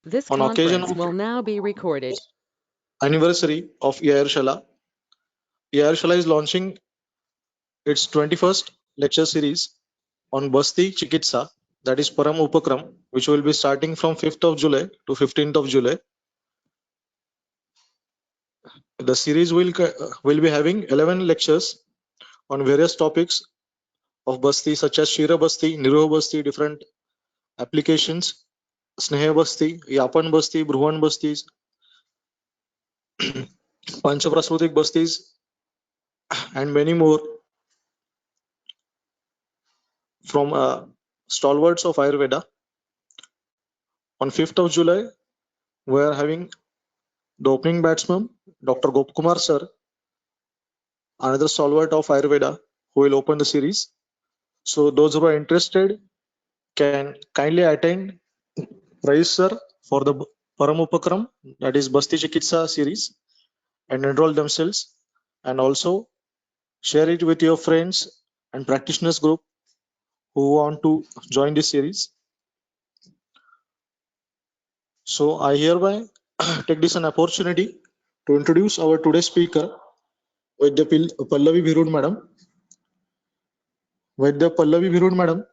This On occasion conference of will now be recorded. anniversary of Yarshala, Yarshala is launching its 21st lecture series on Basti Chikitsa, that is Param Upakram, which will be starting from 5th of July to 15th of July. The series will be having 11 lectures on various topics of Basti, such as Shira Basti, Niroh Basti, different applications, Sneha Basti, Yapan Basti, Bruhan Bastis, Panchaprasrutik Bastis, and many more from stalwarts of Ayurveda. On 5th of July, we are having the opening batsman, Dr. Gopkumar sir, another stalwart of Ayurveda, who will open the series. So those who are interested can kindly attend, register for the Paramupakram, that is Basti Chikitsa series, and enroll themselves, and also share it with your friends and practitioners group who want to join this series. So I hereby take this an opportunity to introduce our today's speaker, Vaidya Pallavi Virud Madam. Vaidya Pallavi Virud Madam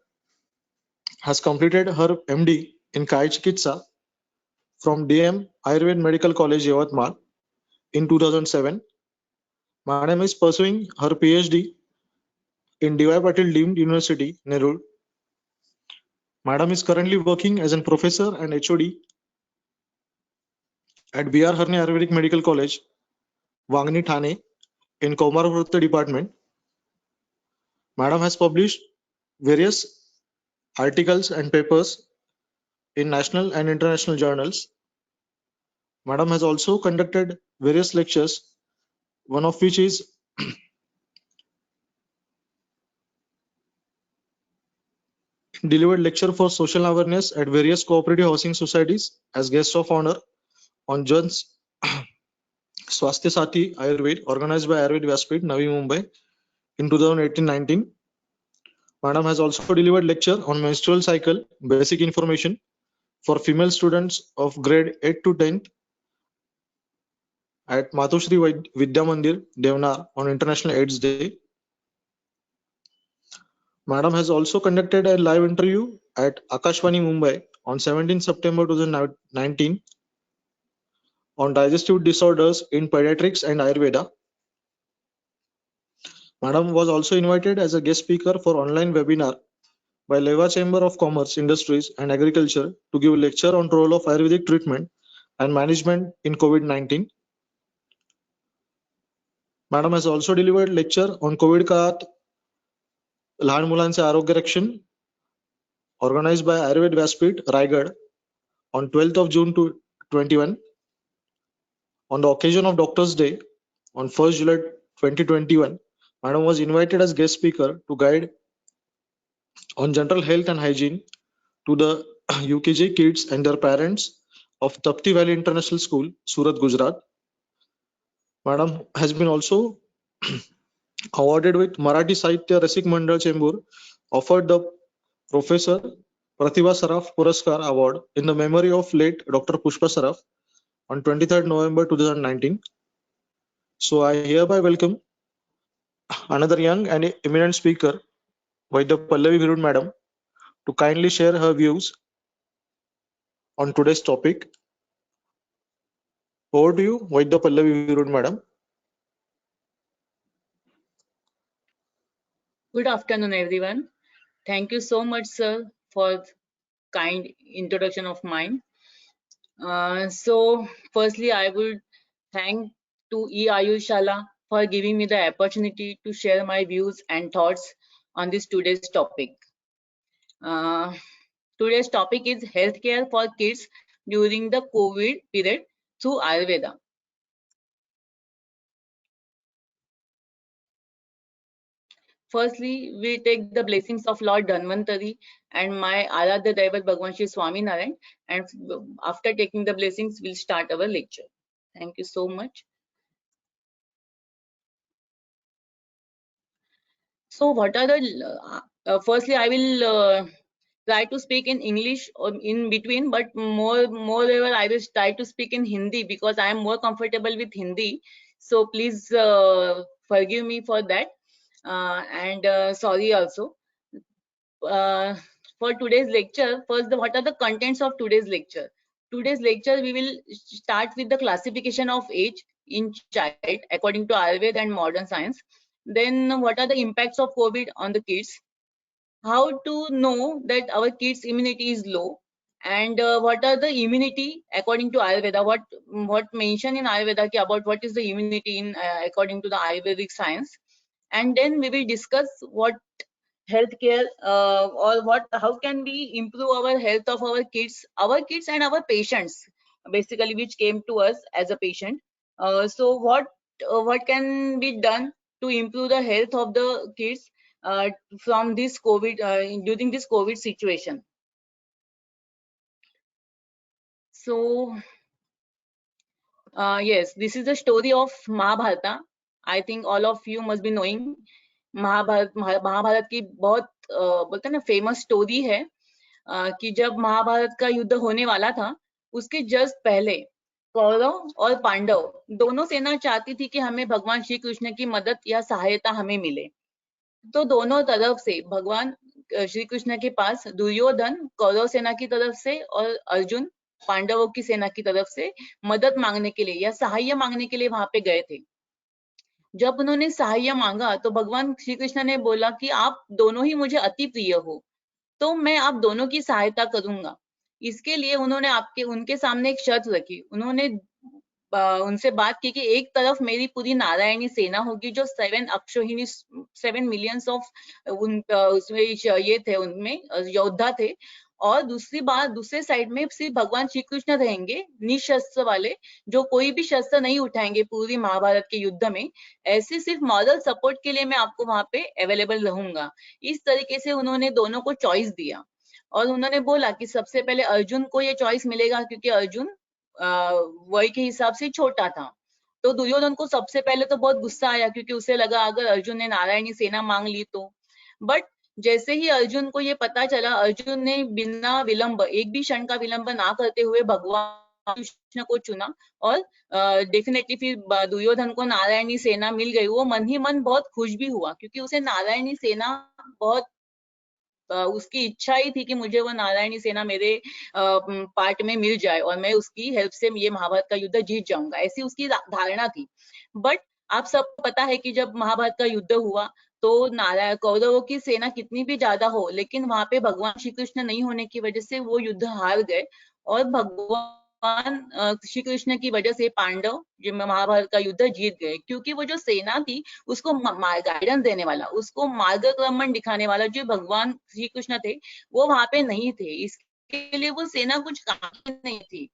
has completed her MD in Kai Chikitsa from DM Ayurved Medical College, Yavatmal in 2007. Madam is pursuing her PhD in D.Y. Patil Deemed University, Nerul. Madam is currently working as a professor and HOD at B.R. Harne Ayurvedic Medical College, Wangni, Thane in Kaumarvruta department. Madam has published various articles and papers in national and international journals. Madam has also conducted various lectures, one of which is delivered lecture for social awareness at various cooperative housing societies as guest of honor on Jan's Swasthya Sati Ayurved organized by Ayurved Vyaspeeth, Navi Mumbai in 2018-19. Madam has also delivered lecture on menstrual cycle basic information for female students of grade 8 to 10 at Matushri Vidya Mandir, Devnar on International AIDS Day. Madam has also conducted a live interview at Akashvani Mumbai on 17 September 2019 on digestive disorders in pediatrics and Ayurveda. Madam was also invited as a guest speaker for online webinar by Leva Chamber of Commerce, Industries and Agriculture to give a lecture on role of Ayurvedic treatment and management in COVID-19. Madam has also delivered lecture on COVID काळात लहान मुलांचे आरोग्य रक्षण organized by Ayurved Vyaspeeth, Raigad on 12th of June 2021. On the occasion of Doctor's Day on 1st July 2021, Madam was invited as guest speaker to guide on general health and hygiene to the UKG kids and their parents of Tapti Valley International School, Surat, Gujarat. Madam has been also awarded with Marathi Sahitya Rasik Mandal Chembur, offered the Professor Pratibha Saraf Puraskar Award in the memory of late Dr. Pushpa Saraf on 23rd November 2019. So I hereby welcome another young and eminent speaker, Vaidya Pallavi Virud Madam, to kindly share her views on today's topic. Over to you, Vaidya Pallavi Virud Madam. Good afternoon, everyone. Thank you so much, sir, for kind introduction of mine. So, firstly, I would thank to Ayurshala for giving me the opportunity to share my views and thoughts on this today's topic. Uh, today's topic is healthcare for kids during the COVID period through Ayurveda. Firstly, we take the blessings of Lord Dhanvantari and my Aradhya Daivat Bhagwan Shri Swaminarayan, and after taking the blessings, we'll start our lecture. Thank you so much. So, what are the? Firstly, I will try to speak in English or in between, but moreover I will try to speak in Hindi because I am more comfortable with Hindi. So please forgive me for that, and sorry also. Uh, for today's lecture, first, what are the contents of today's lecture? Today's lecture, we will start with the classification of age in child according to Ayurveda and modern science. Then, what are the impacts of COVID on the kids? How to know that our kids' immunity is low, and what are the immunity according to Ayurveda? What mention in Ayurveda about what is the immunity in according to the Ayurvedic science? And then we will discuss what healthcare or what how can we improve our health of our kids and our patients, basically, which came to us as a patient. So what can be done to improve the health of the kids from this COVID during this COVID situation. So yes, this is the story of Mahabharata. I think all of you must be knowing Mahabharat की बहुत बोलते हैं ना famous story है कि जब महाभारत का युद्ध होने वाला था, उसके जस्ट पहले कौरव और पांडव दोनों सेना चाहती थी कि हमें भगवान श्री कृष्ण की मदद या सहायता हमें मिले। तो दोनों तरफ से भगवान श्री कृष्ण के पास दुर्योधन कौरव सेना की तरफ से और अर्जुन पांडवों की सेना की तरफ से मदद मांगने के लिए या सहाय मांगने के लिए वहां पे गए थे। जब उन्होंने सहाय मांगा तो भगवान श्री कृष्ण ने बोला कि आप दोनों ही मुझे अति प्रिय हो, तो मैं आप दोनों की सहायता करूंगा। इसके लिए उन्होंने उनके सामने एक शर्त रखी। उन्होंने उनसे बात की कि एक तरफ मेरी पूरी नारायणी सेना होगी जो 7 अक्षोहिणी 7 मिलियंस ऑफ उसमें ये थे, उनमें योद्धा थे, और दूसरे साइड में सिर्फ भगवान श्री कृष्ण रहेंगे निशस्त्र वाले, जो कोई भी शस्त्र नहीं उठाएंगे पूरी महाभारत के युद्ध में। ऐसे सिर्फ मॉरल सपोर्ट के लिए मैं आपको वहां पे अवेलेबल रहूंगा। इस तरीके से उन्होंने दोनों को चॉइस दिया और उन्होंने बोला कि सबसे पहले अर्जुन को ये चॉइस मिलेगा क्योंकि अर्जुन वय के हिसाब से छोटा था। तो दुर्योधन को सबसे पहले तो बहुत गुस्सा आया क्योंकि उसे लगा अगर अर्जुन ने नारायणी सेना मांग ली तो। बट जैसे ही अर्जुन को ये पता चला, अर्जुन ने बिना विलंब, एक भी क्षण का विलंब ना करते हुए भगवान कृष्ण को चुना और डेफिनेटली फिर दुर्योधन को नारायणी सेना मिल गई। वो मन ही मन बहुत खुश भी हुआ क्योंकि उसे नारायणी सेना बहुत उसकी इच्छा ही थी कि मुझे वो नारायणी सेना मेरे पार्ट में मिल जाए और मैं उसकी हेल्प से ये महाभारत का युद्ध जीत जाऊंगा, ऐसी उसकी धारणा थी। बट आप सब पता है कि जब महाभारत का युद्ध हुआ तो नारायण कौरवों की सेना कितनी भी ज्यादा हो, लेकिन वहां पे भगवान श्री कृष्ण नहीं होने की वजह से वो युद्ध हार गए और भगवान श्री कृष्ण की वजह से पांडव जो महाभारत का युद्ध जीत गए। क्योंकि वो जो सेना थी उसको गाइडेंस देने वाला, उसको मार्गक्रमण दिखाने वाला जो भगवान श्री कृष्ण थे वो वहां पे नहीं थे, इसके लिए वो सेना कुछ काम की नहीं थी।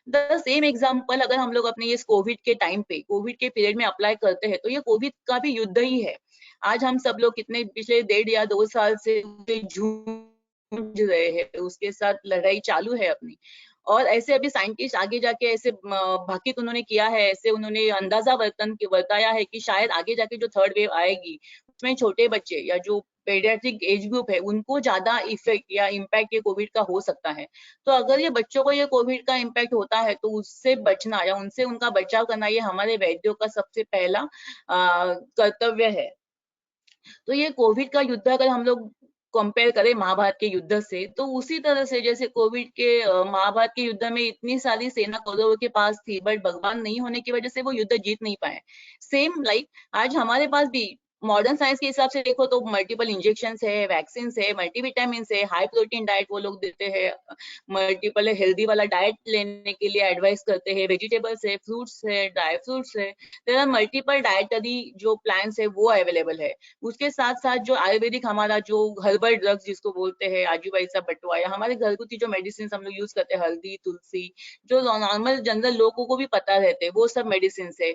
द सेम एग्जाम्पल अगर हम लोग अपने ये कोविड के टाइम पे, कोविड के पीरियड में अप्लाई करते हैं तो ये कोविड का भी युद्ध ही है। आज हम सब लोग कितने पिछले 1.5 या 2 साल से जूझ रहे हैं, उसके साथ लड़ाई चालू है अपनी। और ऐसे अभी साइंटिस्ट आगे जाके ऐसे भाकित उन्होंने किया है, ऐसे उन्होंने अंदाजा बताया है कि शायद आगे जाके जो थर्ड वेव आएगी उसमें छोटे बच्चे या जो पेडियाट्रिक एज ग्रुप है उनको ज्यादा इफेक्ट या इम्पैक्ट ये कोविड का हो सकता है। तो अगर ये बच्चों को ये कोविड का इम्पैक्ट होता है तो उससे बचना या उनसे उनका बचाव करना ये हमारे वैद्यों का सबसे पहला कर्तव्य है। तो ये कोविड का युद्ध अगर हम लोग कंपेयर करें महाभारत के युद्ध से, तो उसी तरह से जैसे कोविड के महाभारत के युद्ध में इतनी सारी सेना कौरवों के पास थी बट भगवान नहीं होने की वजह से वो युद्ध जीत नहीं पाए। सेम लाइक आज हमारे पास भी मॉडर्न साइंस के हिसाब से देखो तो मल्टीपल इंजेक्शन है, वैक्सीन है, मल्टीविटामिन है, हाई प्रोटीन डाइट वो लोग देते हैं, मल्टीपल हेल्दी वाला डाइट लेने के लिए एडवाइस करते हैं, वेजिटेबल्स है, फ्रूट्स है, ड्राई फ्रूट्स है, देयर आर मल्टीपल डाइटरी जो प्लान्स है वो अवेलेबल है। उसके साथ साथ जो आयुर्वेदिक हमारा जो हर्बल ड्रग्स जिसको बोलते हैं आजू बाजू सा बटुआ, या हमारे घरगुती जो मेडिसिन हम लोग यूज करते हैं हल्दी तुलसी, जो नॉर्मल जनरल लोगों को भी पता रहते हैं वो सब मेडिसिन है।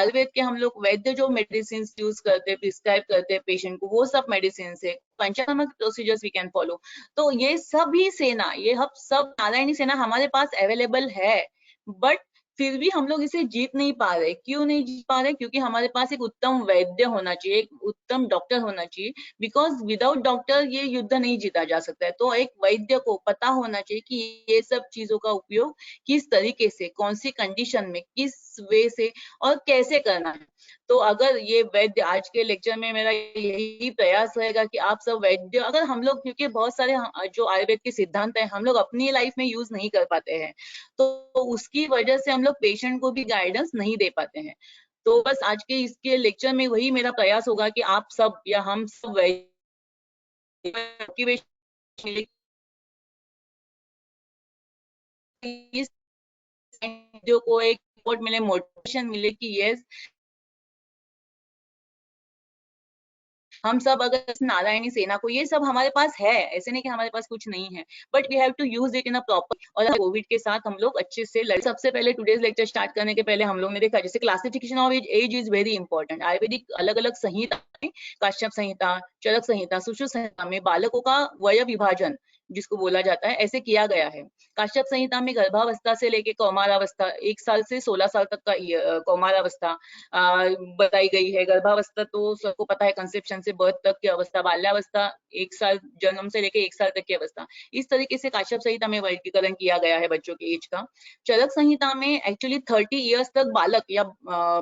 आयुर्वेद के हम लोग वैद्य जो मेडिसिन यूज करते हैं प्रिस्क्राइब करते हैं पेशेंट को वो सब मेडिसिन है। पंचांग प्रोसीजर्स वी कैन फॉलो। तो ये सभी सेना, ये सब नारायणी सेना हमारे पास अवेलेबल है, बट फिर भी हम लोग इसे जीत नहीं पा रहे। क्यों नहीं जीत पा रहे? क्योंकि हमारे पास एक उत्तम वैद्य होना चाहिए, एक उत्तम डॉक्टर होना चाहिए, बिकॉज विदाउट डॉक्टर ये युद्ध नहीं जीता जा सकता है। तो एक वैद्य को पता होना चाहिए कि ये सब चीजों का उपयोग किस तरीके से, कौन सी कंडीशन में, किस वे से और कैसे करना है। तो अगर ये वैद्य, आज के लेक्चर में मेरा यही प्रयास रहेगा कि आप सब वैद्य, अगर हम लोग, क्योंकि बहुत सारे जो आयुर्वेद के सिद्धांत हैं हम लोग अपनी लाइफ में यूज नहीं कर पाते हैं, तो उसकी वजह से हम लोग पेशेंट को भी गाइडेंस नहीं दे पाते हैं। तो बस आज के इसके लेक्चर में वही मेरा प्रयास होगा कि आप सब या हम सब मोटिवेशन को एक सपोर्ट मिले, मोटिवेशन मिले कि यस, हम सब अगर इस नारायणी सेना को, ये सब हमारे पास है, ऐसे नहीं कि हमारे पास कुछ नहीं है, but we have to use it in a proper. और कोविड के साथ हम लोग अच्छे से लड़े। सबसे पहले टुडेज लेक्चर स्टार्ट करने के पहले हम लोग ने देखा जैसे classification of age is very important. आयुर्वेदिक अलग अलग संहिता में, काश्यप संहिता, चरक संहिता, सुश्रुत संहिता में बालकों का वय विभाजन जिसको बोला जाता है ऐसे किया गया है। काश्यप संहिता में गर्भावस्था से लेके कौमारावस्था, 1 साल से 16 साल तक का कौमारावस्था बताई गई है। गर्भावस्था तो सबको पता है, कंसेप्शन से बर्थ तक की अवस्था। बाल्यावस्था 1 साल, जन्म से लेके 1 साल तक की अवस्था। इस तरीके से काश्यप संहिता में वर्गीकरण किया गया है बच्चों के एज का। चरक संहिता में एक्चुअली 30 इयर्स तक बालक या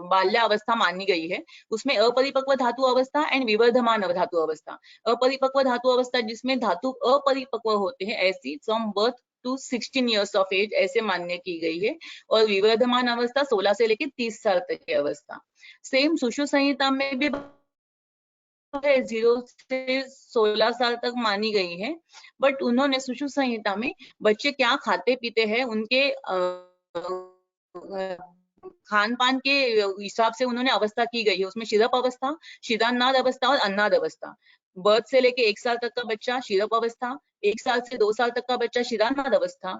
बाल्यावस्था मानी गई है। उसमें अपरिपक्व धातु अवस्था एंड विवर्धमान धातु अवस्था। अपरिपक्व धातु अवस्था जिसमें धातु अपरिपक्व होते हैं, ऐसी from birth to 16 years of age ऐसे मान्य की गई है। और विवर्धमान अवस्था 16 से लेकर 30 साल तक की अवस्था। सेम सुश्रुत संहिता में भी 0 से 16 साल तक मानी गई है, बट उन्होंने सुश्रुत संहिता में बच्चे क्या खाते पीते हैं उनके खान पान के हिसाब से उन्होंने अवस्था की गई है। उसमें शिरप अवस्था, शिरान्नाद अवस्था और अन्नाद अवस्था। बर्थ से लेके 1 साल तक का बच्चा शिरप अवस्था, 1 साल से 2 साल तक का बच्चा शिरान्नाद अवस्था,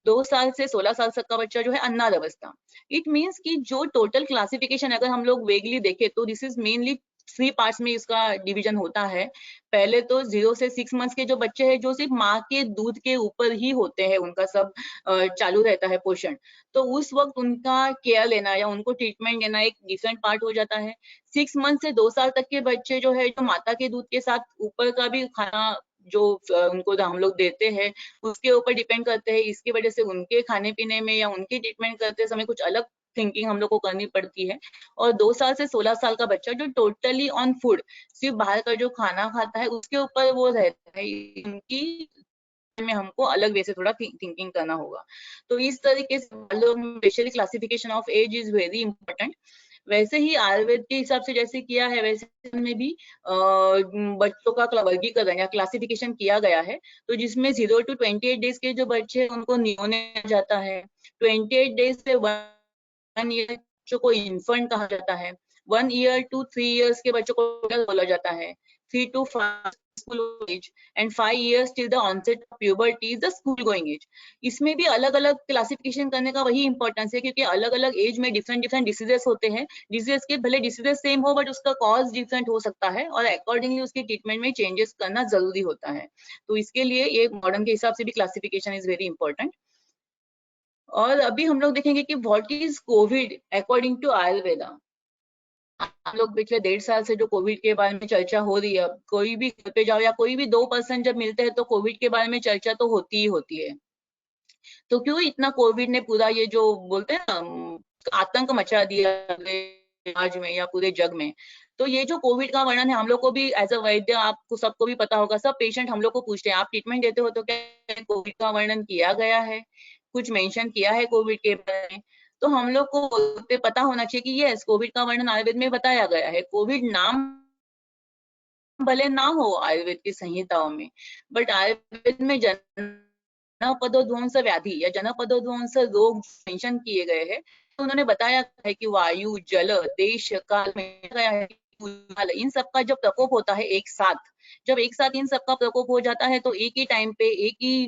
2 साल से 16 साल तक का बच्चा जो है अन्नाद अवस्था। इट मीन्स कि जो टोटल क्लासिफिकेशन अगर हम लोग वेगली देखें तो दिस इज मेनली 3 पार्ट्स में इसका डिवीजन होता है। पहले तो 0 से 6 मंथ्स के जो बच्चे हैं जो सिर्फ माँ के दूध के ऊपर ही होते हैं, उनका सब चालू रहता है पोषण, तो उस वक्त उनका केयर लेना या उनको ट्रीटमेंट देना एक डिफरेंट पार्ट हो जाता है। 6 मंथ से 2 साल तक के बच्चे जो है, जो माता के दूध के साथ ऊपर का भी खाना जो उनको हम लोग देते हैं उसके ऊपर डिपेंड करते हैं। इसकी वजह से उनके खाने पीने में या उनकी ट्रीटमेंट करते समय कुछ अलग थिंकिंग हम लोग को करनी पड़ती है। और 2 साल से 16 साल का बच्चा जो टोटली ऑन फूड, सिर्फ बाहर का जो खाना खाता है उसके ऊपर वो रहता है, उनकी में हमको अलग वे से थोड़ा थिंकिंग करना होगा। तो इस तरीके से specially classification of age is very important. वैसे ही आयुर्वेद के हिसाब से जैसे किया है वैसे में भी बच्चों का वर्गीकरण या क्लासिफिकेशन किया गया है। तो जिसमें 0 to 28 डेज के जो बच्चे हैं उनको नियोनेट जाता है। 28 डेज से 1 ईयर बच्चों को इन्फेंट कहा जाता है। 1 ईयर to 3 इयर्स के बच्चों को बोला जाता है। 3 to 5 school age and 5 years till the onset of puberty is the school going age। इसमें भी अलग अलग क्लासिफिकेशन करने का वही इंपॉर्टेंस है, क्योंकि अलग अलग एज में डिफरेंट डिफरेंट डिसीजेस होते हैं। डिसीजेस के भले डिसीजेस सेम हो बट उसका कॉज डिफरेंट हो सकता है और अकॉर्डिंगली उसकी ट्रीटमेंट में चेंजेस करना जरूरी होता है। तो इसके लिए ये मॉडर्न के हिसाब से भी क्लासिफिकेशन इज वेरी इंपॉर्टेंट। और अभी हम लोग देखेंगे कि what is covid according to Ayurveda. हम लोग पिछले 1.5 साल से जो कोविड के बारे में चर्चा हो रही है, कोई भी घर पे जाओ या कोई भी 2 पर्सन जब मिलते हैं तो कोविड के बारे में चर्चा तो होती ही होती है। तो क्यों इतना कोविड ने पूरा ये जो बोलते हैं ना आतंक मचा दिया समाज में या पूरे जग में। तो ये जो कोविड का वर्णन है हम लोग को भी एज अ वैद्य, आपको सबको भी पता होगा, सब पेशेंट हम लोग को पूछते हैं आप ट्रीटमेंट देते हो तो क्या कोविड का वर्णन किया गया है, कुछ मेंशन किया है कोविड के बारे में। तो हम लोग को पता होना चाहिए कि यस, कोविड का वर्णन आयुर्वेद में बताया गया है। कोविड नाम भले ना हो आयुर्वेद की संहिताओं में, बट आयुर्वेद में जनपदोध्वंस व्याधि या जनपदोध्वंस रोग मेंशन किए गए हैं। तो उन्होंने बताया है कि वायु, जल, देश, काल में गया है, इन सब का जब प्रकोप होता है एक साथ, जब एक साथ इन सबका प्रकोप हो जाता है तो एक ही टाइम पे एक ही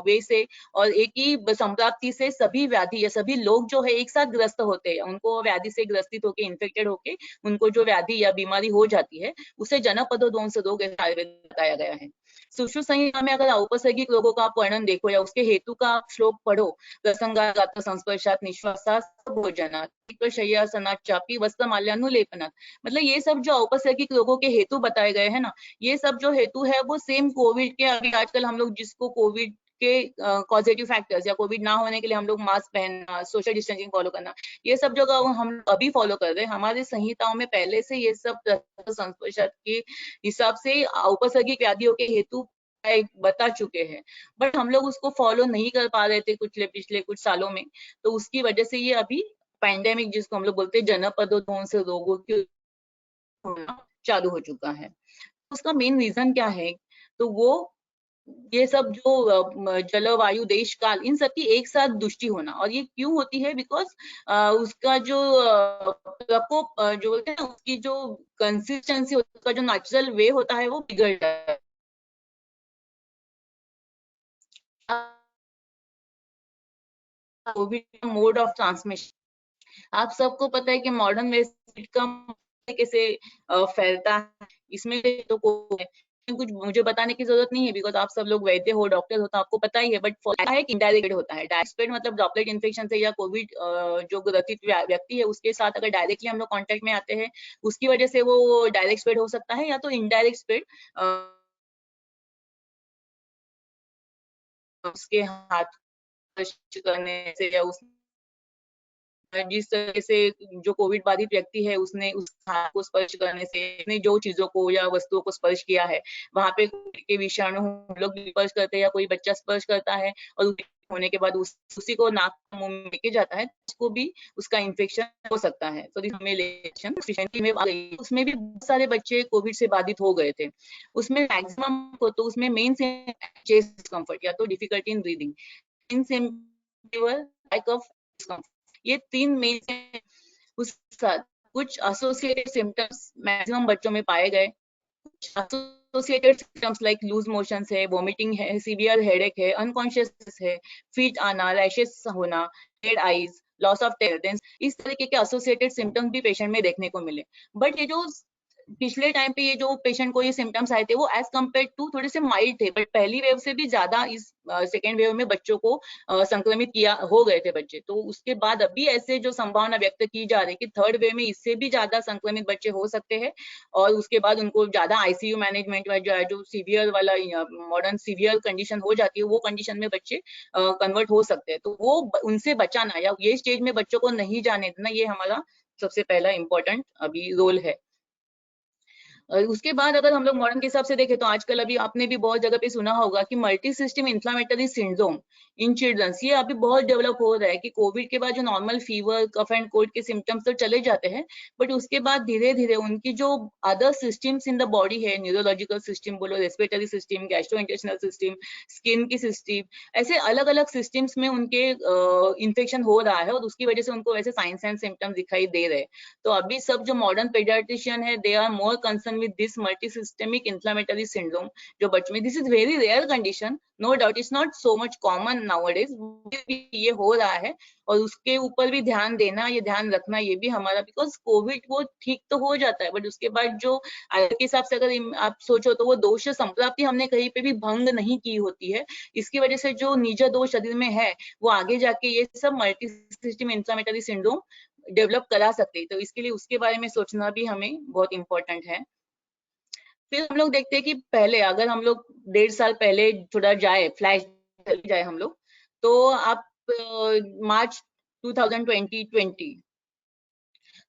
वे से और एक ही संप्राप्ति से सभी व्याधि या सभी लोग जो है एक साथ ग्रस्त होते हैं, उनको व्याधि से ग्रसित होके इन्फेक्टेड होके उनको जो व्याधि या बीमारी हो जाती है उसे जनपदोध्वंस रोग आयुर्वेद में बताया गया है। सुश्रुत संहिता में अगर औपसर्गिक रोगों का वर्णन देखो या उसके हेतु का श्लोक पढ़ो, प्रसंगात संस्पर्शात निश्वासात भोजनात् शय्यासनात् चापि वस्त्रमाल्यानुलेपनात्, मतलब ये सब जो औपसर्गिक रोगों के हेतु बताए गए हैं ना, ये सब जो हेतु है वो सेम कोविड के, अभी आजकल हम लोग जिसको कोविड के पॉजिटिव फैक्टर्स या कोविड ना होने के लिए हम लोग मास्क पहनना, सोशल डिस्टेंसिंग फॉलो करना, ये सब जो हम अभी फॉलो कर रहे हैं, हमारी संहिताओं में पहले से ये सब संस्पर्श के हिसाब से औपसर्गिक व्याधियों के हेतु बता चुके हैं, बट हम लोग उसको फॉलो नहीं कर पा रहे थे पिछले कुछ सालों में, तो उसकी वजह से ये अभी पैंडेमिक जिसको हम लोग बोलते हैं जनपदोध्वंस रोगों की होना चालू हो चुका है। उसका मेन रीजन क्या है, तो वो ये सब जो जलवायु देश काल इन सब की एक साथ दुष्टि होना, और ये क्यों होती है, बिकॉज उसका जो प्रकोप जो बोलते हैं उसकी जो कंसिस्टेंसी, उसका जो नेचुरल वे होता है वो बिगड़ जाता है। कोविड मोड ऑफ ट्रांसमिशन आप सबको पता है कि मॉडर्न वे कैसे फैलता है, इसमें तो कुछ मुझे बताने की जरूरत नहीं है, बिकॉज आप सब लोग वैद्य हो, डॉक्टर हो, तो आपको पता ही है, बट है कि इनडायरेक्ट होता है। डायरेक्ट स्प्रेड मतलब ड्रॉपलेट इन्फेक्शन से या कोविड जो ग्रसित व्यक्ति है उसके साथ अगर डायरेक्टली हम लोग कांटेक्ट में आते हैं, उसकी वजह से वो डायरेक्ट स्प्रेड हो सकता है, या तो इनडायरेक्ट स्प्रेड उसके हाथ करने से या उस जिस तरह से जो कोविड बाधित व्यक्ति है उसने उस हाथ को स्पर्श करने से, उसने जो चीजों को या वस्तुओं को स्पर्श किया है वहां पे के विषाणु हम लोग भी स्पर्श करते हैं या कोई बच्चा स्पर्श करता है और होने के बाद उसी को नाक मुंह में लेके जाता है, उसको भी उसका इन्फेक्शन हो सकता है। तो उसमें भी बहुत सारे बच्चे कोविड से बाधित हो गए थे। उसमें मैक्सिमम को तो उसमें मेन चेस्ट डिस्कम्फर्ट या तो difficulty in breathing, lack of discomfort, ये तीन मेन उस साथ कुछ एसोसिएटेड सिम्टम्स मैक्सिमम बच्चों में पाए गए। Associated symptoms like loose motions है, वॉमिटिंग है, सीवियर हेडेक है, अनकॉन्शियसनेस है, फीट आना, रैशेस होना, रेड आईज, लॉस ऑफ टेल्डेंस, इस तरीके के एसोसिएटेड सिम्टम्स भी पेशेंट में देखने को मिले। बट ये जो पिछले टाइम पे ये जो पेशेंट को ये सिम्टम्स आए थे वो एज कम्पेयर टू थोड़े से माइल्ड थे, बट पहली वेव से भी ज्यादा इस सेकेंड वेव में बच्चों को संक्रमित किया हो गए थे बच्चे। तो उसके बाद अभी ऐसे जो संभावना व्यक्त की जा रही है कि थर्ड वेव में इससे भी ज्यादा संक्रमित बच्चे हो सकते हैं, और उसके बाद उनको ज्यादा आईसीयू मैनेजमेंट जो सीवियर वाला मॉडर्न सीवियर कंडीशन हो जाती है, वो कंडीशन में बच्चे कन्वर्ट हो सकते हैं। तो वो उनसे बचाना या ये स्टेज में बच्चों को नहीं जाने देना, ये हमारा सबसे पहला इम्पोर्टेंट अभी रोल है। उसके बाद अगर हम लोग मॉडर्न के हिसाब से देखें तो आजकल अभी आपने भी बहुत जगह पे सुना होगा कि multi system inflammatory syndrome in childrens, ये अभी बहुत डेवलप हो रहा है कि कोविड के बाद जो normal fever, cough and cold के सिम्टम्स तो चले जाते हैं, बट उसके बाद धीरे धीरे उनकी जो other systems in the body है, न्यूरोलॉजिकल सिस्टम बोलो, respiratory system, gastrointestinal system, skin की सिस्टम, ऐसे अलग अलग सिस्टम्स में उनके इन्फेक्शन हो रहा है और उसकी वजह से उनको ऐसे साइंस एंड सिम्टम्स दिखाई दे रहे हैं। तो अभी सब जो मॉडर्न पेडियाट्रिशियन है they are more concern with this multisystemic inflammatory syndrome जो बच्चों में, this is very rare condition, no doubt it's not so much common nowadays, ये हो रहा है और उसके ऊपर भी ध्यान देना, ये ध्यान रखना ये भी हमारा, बिकॉज कोविड वो ठीक तो हो जाता है बट उसके बाद जो आयु के हिसाब से अगर आप सोचो तो वो दोष संप्राप्ति हमने कहीं पे भी भंग नहीं की होती है, इसकी वजह से जो निज दोष शरीर में है वो आगे जाके ये सब multi system inflammatory syndrome develop करा सकते हैं। तो इसके लिए उसके बारे में सोचना भी हमें बहुत इंपॉर्टेंट है। फिर हम लोग देखते हैं कि पहले अगर हम लोग 1.5 साल पहले थोड़ा जाए, फ्लैश जाए हम लोग, तो आप मार्च 2020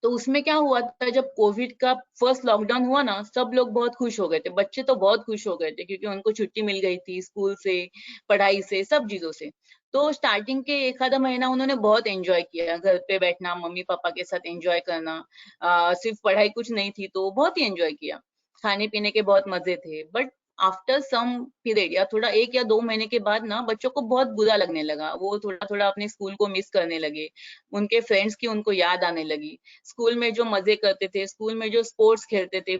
तो उसमें क्या हुआ था, जब कोविड का फर्स्ट लॉकडाउन हुआ ना, सब लोग बहुत खुश हो गए थे, बच्चे तो बहुत खुश हो गए थे क्योंकि उनको छुट्टी मिल गई थी स्कूल से, पढ़ाई से, सब चीजों से। तो स्टार्टिंग के एक आधा महीना उन्होंने बहुत एंजॉय किया, घर पे बैठना, मम्मी पापा के साथ एंजॉय करना, सिर्फ पढ़ाई कुछ नहीं थी तो बहुत ही एंजॉय किया, खाने पीने के बहुत मजे थे। बट आफ्टर सम पीरियड या थोड़ा 1 या 2 महीने के बाद ना बच्चों को बहुत बुरा लगने लगा, वो थोड़ा थोड़ा अपने स्कूल को मिस करने लगे, उनके फ्रेंड्स की उनको याद आने लगी, स्कूल में जो मजे करते थे, स्कूल में जो स्पोर्ट्स खेलते थे,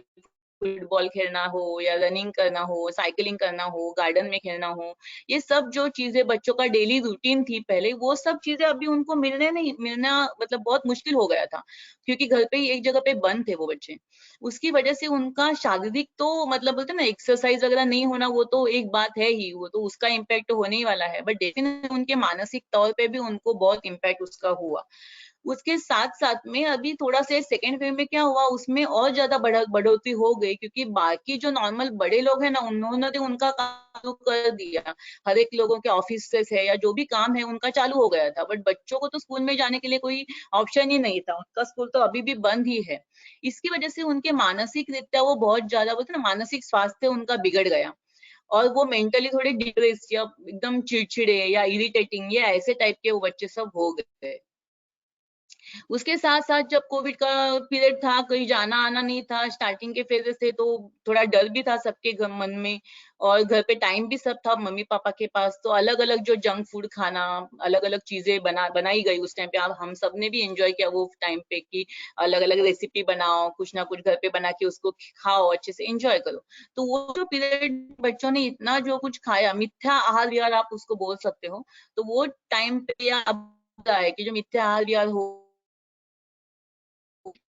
फुटबॉल खेलना हो या रनिंग करना हो, साइकिलिंग करना हो, गार्डन में खेलना हो, ये सब जो चीजें बच्चों का डेली रूटीन थी पहले, वो सब चीजें अभी उनको मिलना मतलब बहुत मुश्किल हो गया था, क्योंकि घर पे ही एक जगह पे बंद थे वो बच्चे। उसकी वजह से उनका शारीरिक तो मतलब बोलते हैं ना, एक्सरसाइज वगैरह नहीं होना वो तो एक बात है ही, वो तो उसका इम्पैक्ट तो होने ही वाला है, बट डेफिनेटली उनके मानसिक तौर पे भी उनको बहुत इम्पैक्ट उसका हुआ। उसके साथ साथ में अभी थोड़ा सा सेकेंड वेव में क्या हुआ, उसमें और ज्यादा बढ़ोतरी हो गई, क्योंकि बाकी जो नॉर्मल बड़े लोग हैं ना, उन्होंने तो उनका काम चालू कर दिया। हर एक लोगों के ऑफिस है या जो भी काम है उनका चालू हो गया था, बट बच्चों को तो स्कूल में जाने के लिए कोई ऑप्शन ही नहीं था, उनका स्कूल तो अभी भी बंद ही है। इसकी वजह से उनके मानसिक रीत्या वो बहुत ज्यादा बोलते हैं ना, मानसिक स्वास्थ्य उनका बिगड़ गया, और वो मेंटली थोड़े डिप्रेस या एकदम चिड़चिड़े या इरिटेटिंग, ये ऐसे टाइप के वो बच्चे सब हो गए। उसके साथ साथ जब कोविड का पीरियड था, कहीं जाना आना नहीं था, स्टार्टिंग के फेजेस थे, तो थोड़ा डर भी था सबके मन में, और घर पे टाइम भी सब था मम्मी पापा के पास, तो अलग अलग जो जंक फूड खाना, अलग अलग चीजें बनाई गई उस टाइम पे। आप हम सब ने भी एंजॉय किया वो टाइम पे कि अलग अलग रेसिपी बनाओ, कुछ ना कुछ घर पे बना के उसको खाओ, अच्छे से एंजॉय करो। तो वो जो पीरियड बच्चों ने इतना जो कुछ खाया, मिथ्या आहार विहार आप उसको बोल सकते हो, तो वो टाइम पे या अब का है कि जो मिथ्या आहार विहार हो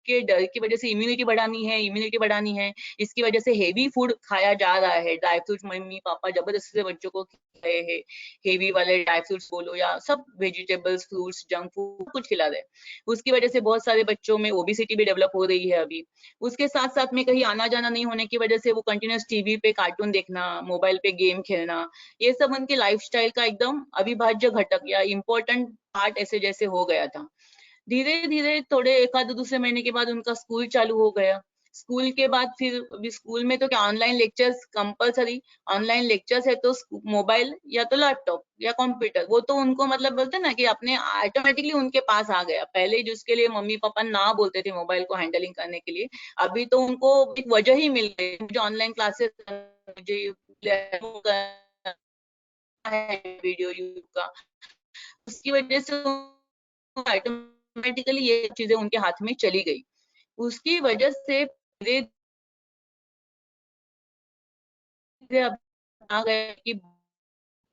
के डर की वजह से इम्यूनिटी बढ़ानी है, इसकी वजह से हेवी फूड खाया जा रहा है, ड्राई फ्रूट्स मम्मी पापा जबरदस्ती से बच्चों को खिला रहे हैं, हेवी वाले ड्राई फ्रूट्स बोलो या सब वेजिटेबल्स, फ्रूट्स, जंक फूड कुछ खिला रहे हैं। उसकी वजह से बहुत सारे बच्चों में ओबेसिटी भी डेवलप हो रही है अभी। उसके साथ साथ में कहीं आना जाना नहीं होने की वजह से वो कंटिन्यूस टीवी पे कार्टून देखना, मोबाइल पे गेम खेलना, ये सब उनके लाइफस्टाइल का एकदम अविभाज्य घटक या इम्पोर्टेंट पार्ट ऐसे जैसे हो गया था। धीरे धीरे थोड़े एक आध दूसरे महीने के बाद उनका स्कूल चालू हो गया। स्कूल के बाद फिर अभी स्कूल में तो क्या online lectures compulsory, online lectures है तो मोबाइल या तो लैपटॉप या कंप्यूटर, वो तो उनको मतलब बोलते हैं ना कि अपने ऑटोमेटिकली उनके पास आ गया। पहले जिसके लिए मम्मी पापा ना बोलते थे मोबाइल को हैंडलिंग करने के लिए, अभी तो उनको एक वजह ही मिल गई, मुझे ऑनलाइन क्लासेस, मुझे वीडियो यूट्यूब का, उसकी वजह से ऑटोमेटिकली ये चीजें उनके हाथ में चली गई। उसकी वजह से धीरे धीरे अब आ गया कि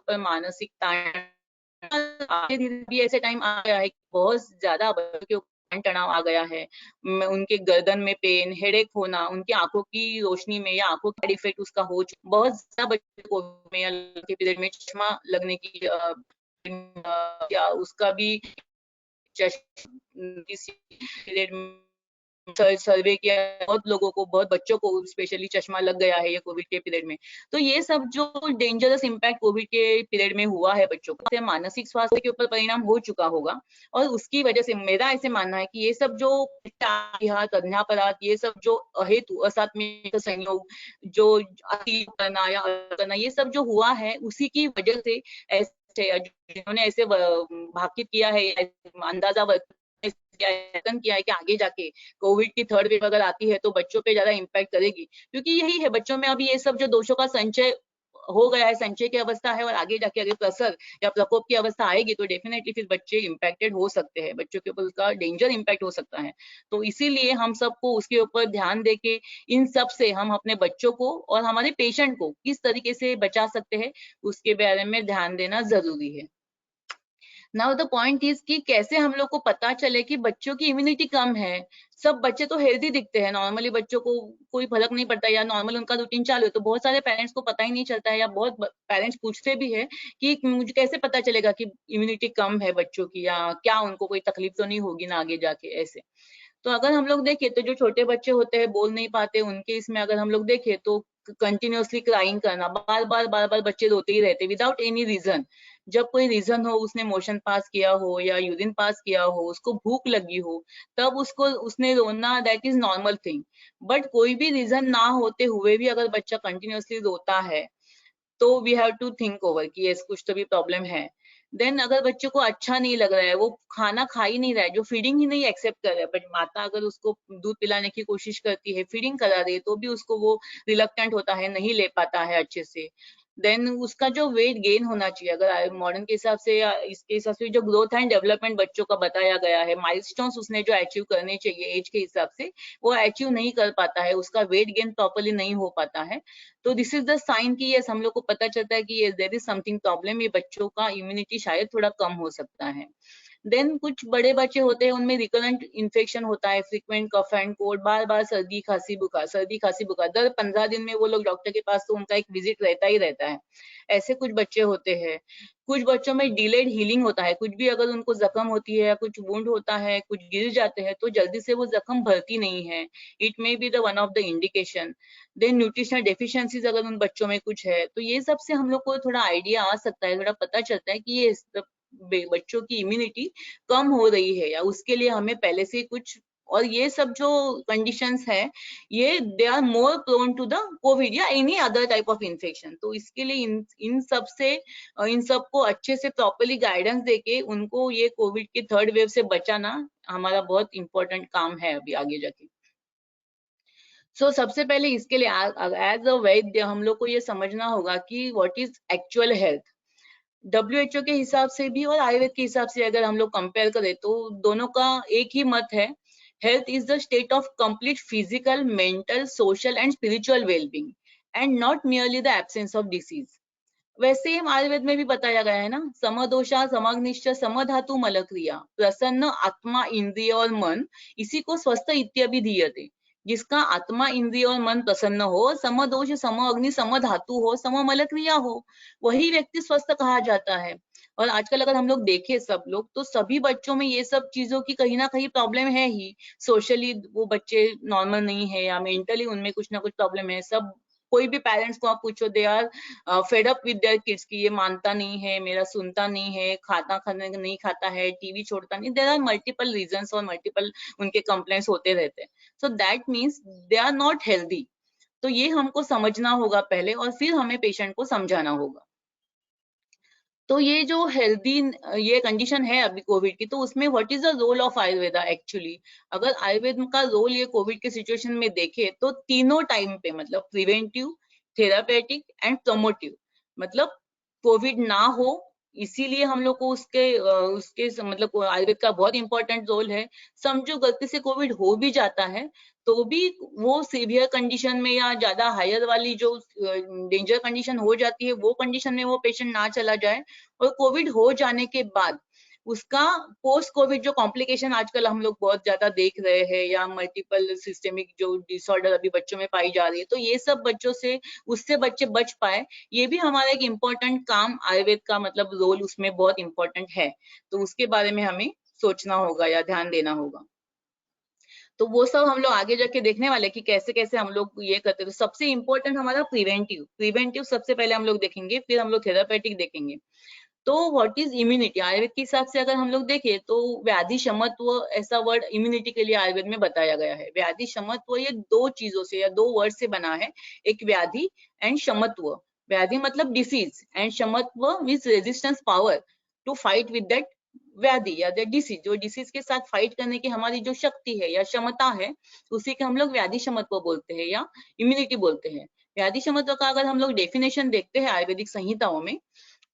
मानसिक धीरे धीरे भी ऐसे टाइम आ गया है कि बहुत ज्यादा बच्चों के ऊपर तनाव आ गया है। उनके गर्दन में पेन, हेडेक होना, उनकी आंखों की रोशनी में या आंखों का डिफेक्ट उसका हो चुका, बहुत ज्यादा बच्चों को के पीरियड में चश्मा लगने की या उसका भी किसी पीरियड में सर्वे किया, बहुत लोगों को, बहुत बच्चों को स्पेशली चश्मा लग गया है ये कोविड के पीरियड में। तो ये सब जो डेंजरस इम्पैक्ट कोविड के पीरियड में हुआ है बच्चों को, तो मानसिक स्वास्थ्य के ऊपर परिणाम हो चुका होगा, और उसकी वजह से मेरा ऐसे मानना है कि ये सब जो तदन्यापराध, ये सब जो अहेतु असात्मिक संयोग, जो अति करना या करना, ये सब जो हुआ है उसी की वजह से ऐसे जिन्होंने ऐसे भाकित किया है, अंदाजा किया है कि आगे जाके कोविड की थर्ड वेव अगर आती है तो बच्चों पे ज्यादा इम्पैक्ट करेगी, क्योंकि यही है बच्चों में अभी ये सब जो दोषों का संचय हो गया है, संचय की अवस्था है, और आगे जाके अगर प्रसर या प्रकोप की अवस्था आएगी तो डेफिनेटली फिर बच्चे इम्पैक्टेड हो सकते हैं, बच्चों के ऊपर उसका डेंजर इम्पैक्ट हो सकता है। तो इसीलिए हम सबको उसके ऊपर ध्यान देके इन सब से हम अपने बच्चों को और हमारे पेशेंट को किस तरीके से बचा सकते हैं, उसके बारे में ध्यान देना जरूरी है। नाउ द पॉइंट इज कि कैसे हम लोग को पता चले कि बच्चों की इम्यूनिटी कम है। सब बच्चे तो हेल्दी दिखते हैं, नॉर्मली बच्चों को कोई फर्क नहीं पड़ता, या नॉर्मल उनका रूटीन चालू है, तो बहुत सारे पेरेंट्स को पता ही नहीं चलता है, या बहुत पेरेंट्स पूछते भी है कि मुझे कैसे पता चलेगा कि इम्यूनिटी कम है बच्चों की, या क्या उनको कोई तकलीफ तो नहीं होगी ना आगे जाके ऐसे। तो अगर हम लोग देखें तो जो छोटे बच्चे होते हैं बोल नहीं पाते, उनके इसमें अगर हम लोग देखें तो कंटिन्यूअसली क्राइंग करना, बार बार बच्चे रोते ही रहते विदाउट एनी रीजन। जब कोई रीजन हो, उसने मोशन पास किया हो या यूरिन पास किया हो, उसको भूख लगी हो, तब उसको उसने रोना, that is normal thing. But कोई भी रीजन ना होते हुए भी अगर बच्चा कंटिन्यूअसली रोता है, तो we have to think over कि यस कुछ तो भी प्रॉब्लम है। देन अगर बच्चे को अच्छा नहीं लग रहा है, वो खाना खा ही नहीं रहा है, जो फीडिंग ही नहीं एक्सेप्ट कर रहा है, बट माता अगर उसको दूध पिलाने की कोशिश करती है, फीडिंग करा रही है, तो भी उसको वो रिलक्टेंट होता है, नहीं ले पाता है अच्छे से। देन उसका जो वेट गेन होना चाहिए, अगर मॉडर्न के हिसाब से या इसके हिसाब से जो ग्रोथ एंड डेवलपमेंट बच्चों का बताया गया है, माइलस्टोन्स उसने जो अचीव करने चाहिए एज के हिसाब से, वो अचीव नहीं कर पाता है, उसका वेट गेन प्रॉपरली नहीं हो पाता है, तो दिस इज द साइन कि यस हम लोग को पता चलता है कि देयर इज समथिंग प्रॉब्लम, ये बच्चों का इम्यूनिटी शायद थोड़ा कम हो सकता है। देन कुछ बड़े बच्चे होते हैं उनमें रिकरेंट इन्फेक्शन होता है, फ्रीक्वेंट कफ एंड कोल्ड, बार बार सर्दी खांसी बुखार, दर 15 दिन में वो लोग डॉक्टर के पास, तो उनका एक विजिट रहता ही रहता है। ऐसे कुछ बच्चे होते हैं। कुछ बच्चों में डिलेड हीलिंग होता है, कुछ भी अगर उनको जख्म होती है या कुछ वुंड होता है, कुछ गिर जाते हैं, तो जल्दी से वो जख्म भरती नहीं है, it may be the one of the indication. Then nutritional deficiencies अगर उन बच्चों में कुछ है, तो ये सब से हम लोग को थोड़ा आइडिया आ सकता है, थोड़ा पता चलता है कि ये बच्चों की इम्यूनिटी कम हो रही है, या उसके लिए हमें पहले से कुछ, और ये सब जो कंडीशंस है, ये they are more prone to the Covid या any other type of infection. तो इसके लिए इन सब से, इन सबको अच्छे से प्रॉपरली गाइडेंस देके उनको ये कोविड के थर्ड वेव से बचाना हमारा बहुत इंपॉर्टेंट काम है अभी आगे जाके। सबसे पहले इसके लिए एज अ वैद्य हम लोग को ये समझना होगा कि what is actual health. WHO के हिसाब से भी और आयुर्वेद के हिसाब से अगर हम लोग कंपेयर करें, तो दोनों का एक ही मत है, health is the state of complete physical, mental, social and spiritual wellbeing and not merely the absence of disease. वैसे ही आयुर्वेद में भी बताया गया है ना, समदोषा समग्निश्च समधातु मलक्रिया, प्रसन्न आत्मा इंद्रिय और मन, इसी को स्वस्थ इत्यभिधीयते। जिसका आत्मा इंद्रिय और मन प्रसन्न हो, समदोष सम अग्नि सम धातु हो, सम मल क्रिया हो, वही व्यक्ति स्वस्थ कहा जाता है। और आजकल अगर हम लोग देखें सब लोग, तो सभी बच्चों में ये सब चीजों की कहीं ना कहीं प्रॉब्लम है ही। सोशली वो बच्चे नॉर्मल नहीं है, या मेंटली उनमें कुछ ना कुछ प्रॉब्लम है। सब कोई भी पेरेंट्स को आप पूछो, they are fed up with their kids की ये मानता नहीं है, मेरा सुनता नहीं है, खाने नहीं खाता है, टीवी छोड़ता नहीं, देयर आर मल्टीपल रीजंस और मल्टीपल उनके कंप्लेंट्स होते रहते हैं। So that means they are not healthy. तो ये हमको समझना होगा पहले, और फिर हमें पेशेंट को समझाना होगा। तो ये जो हेल्दी ये कंडीशन है अभी कोविड की, तो उसमें what is the role of Ayurveda actually. अगर आयुर्वेद का रोल ये कोविड के सिचुएशन में देखे, तो तीनों टाइम पे, मतलब प्रिवेंटिव, थेरापेटिक एंड प्रमोटिव, मतलब कोविड ना हो, इसीलिए हम लोग को मतलब आयुर्वेद का बहुत इंपॉर्टेंट रोल है। समझो गलती से कोविड हो भी जाता है, तो भी वो सीवियर कंडीशन में या ज्यादा हायर वाली जो डेंजर कंडीशन हो जाती है, वो कंडीशन में वो पेशेंट ना चला जाए। और कोविड हो जाने के बाद उसका पोस्ट कोविड जो कॉम्प्लिकेशन आजकल हम लोग बहुत ज्यादा देख रहे हैं, या मल्टीपल सिस्टेमिक जो डिसऑर्डर अभी बच्चों में पाई जा रही है, तो ये सब बच्चों से, उससे बच्चे बच पाए, ये भी हमारा एक इम्पोर्टेंट काम आयुर्वेद का, मतलब रोल उसमें बहुत इंपॉर्टेंट है। तो उसके बारे में हमें सोचना होगा या ध्यान देना होगा। तो वो सब हम लोग आगे जाके देखने वाले कि कैसे कैसे हम लोग ये करते हैं। तो सबसे इम्पोर्टेंट हमारा प्रिवेंटिव सबसे पहले हम लोग देखेंगे, फिर हम लोग थेरापेटिक देखेंगे। तो व्हाट इज इम्यूनिटी, आयुर्वेद के हिसाब से अगर हम लोग देखें, तो व्याधि शमत्व ऐसा वर्ड इम्यूनिटी के लिए आयुर्वेद में बताया गया है। व्याधि शमत्व ये दो चीजों से या दो वर्ड से बना है, एक व्याधि एंड शमत्व। व्याधि मतलब डिसीज, एंड शमत्व means resistance power to fight with that व्याधि या डिसीज। जो डिसीज के साथ फाइट करने की हमारी जो शक्ति है या क्षमता है, उसी के हम लोग व्याधि शमत्व बोलते हैं या इम्यूनिटी बोलते हैं। व्याधि शमत्व का अगर हम लोग डेफिनेशन देखते हैं आयुर्वेदिक संहिताओं में,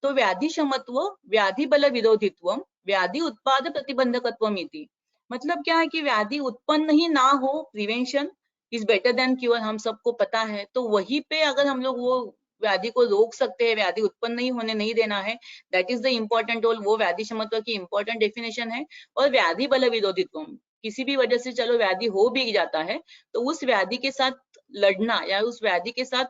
तो व्याधि शमत्व व्याधि बल विरोधित्व व्याधि उत्पाद प्रतिबंधकत्वम इति। मतलब क्या है कि व्याधि उत्पन्न ही ना हो, prevention is better than cure, हम सबको पता है। तो वहीं पे अगर हम लोग वो व्याधि को रोक सकते हैं, व्याधि उत्पन्न नहीं होने नहीं देना है, that is the important role. वो व्याधि शमत्व की इंपॉर्टेंट डेफिनेशन है। और व्याधि बल विरोधित्व, किसी भी वजह से चलो व्याधि हो भी जाता है, तो उस व्याधि के साथ लड़ना या उस व्याधि के साथ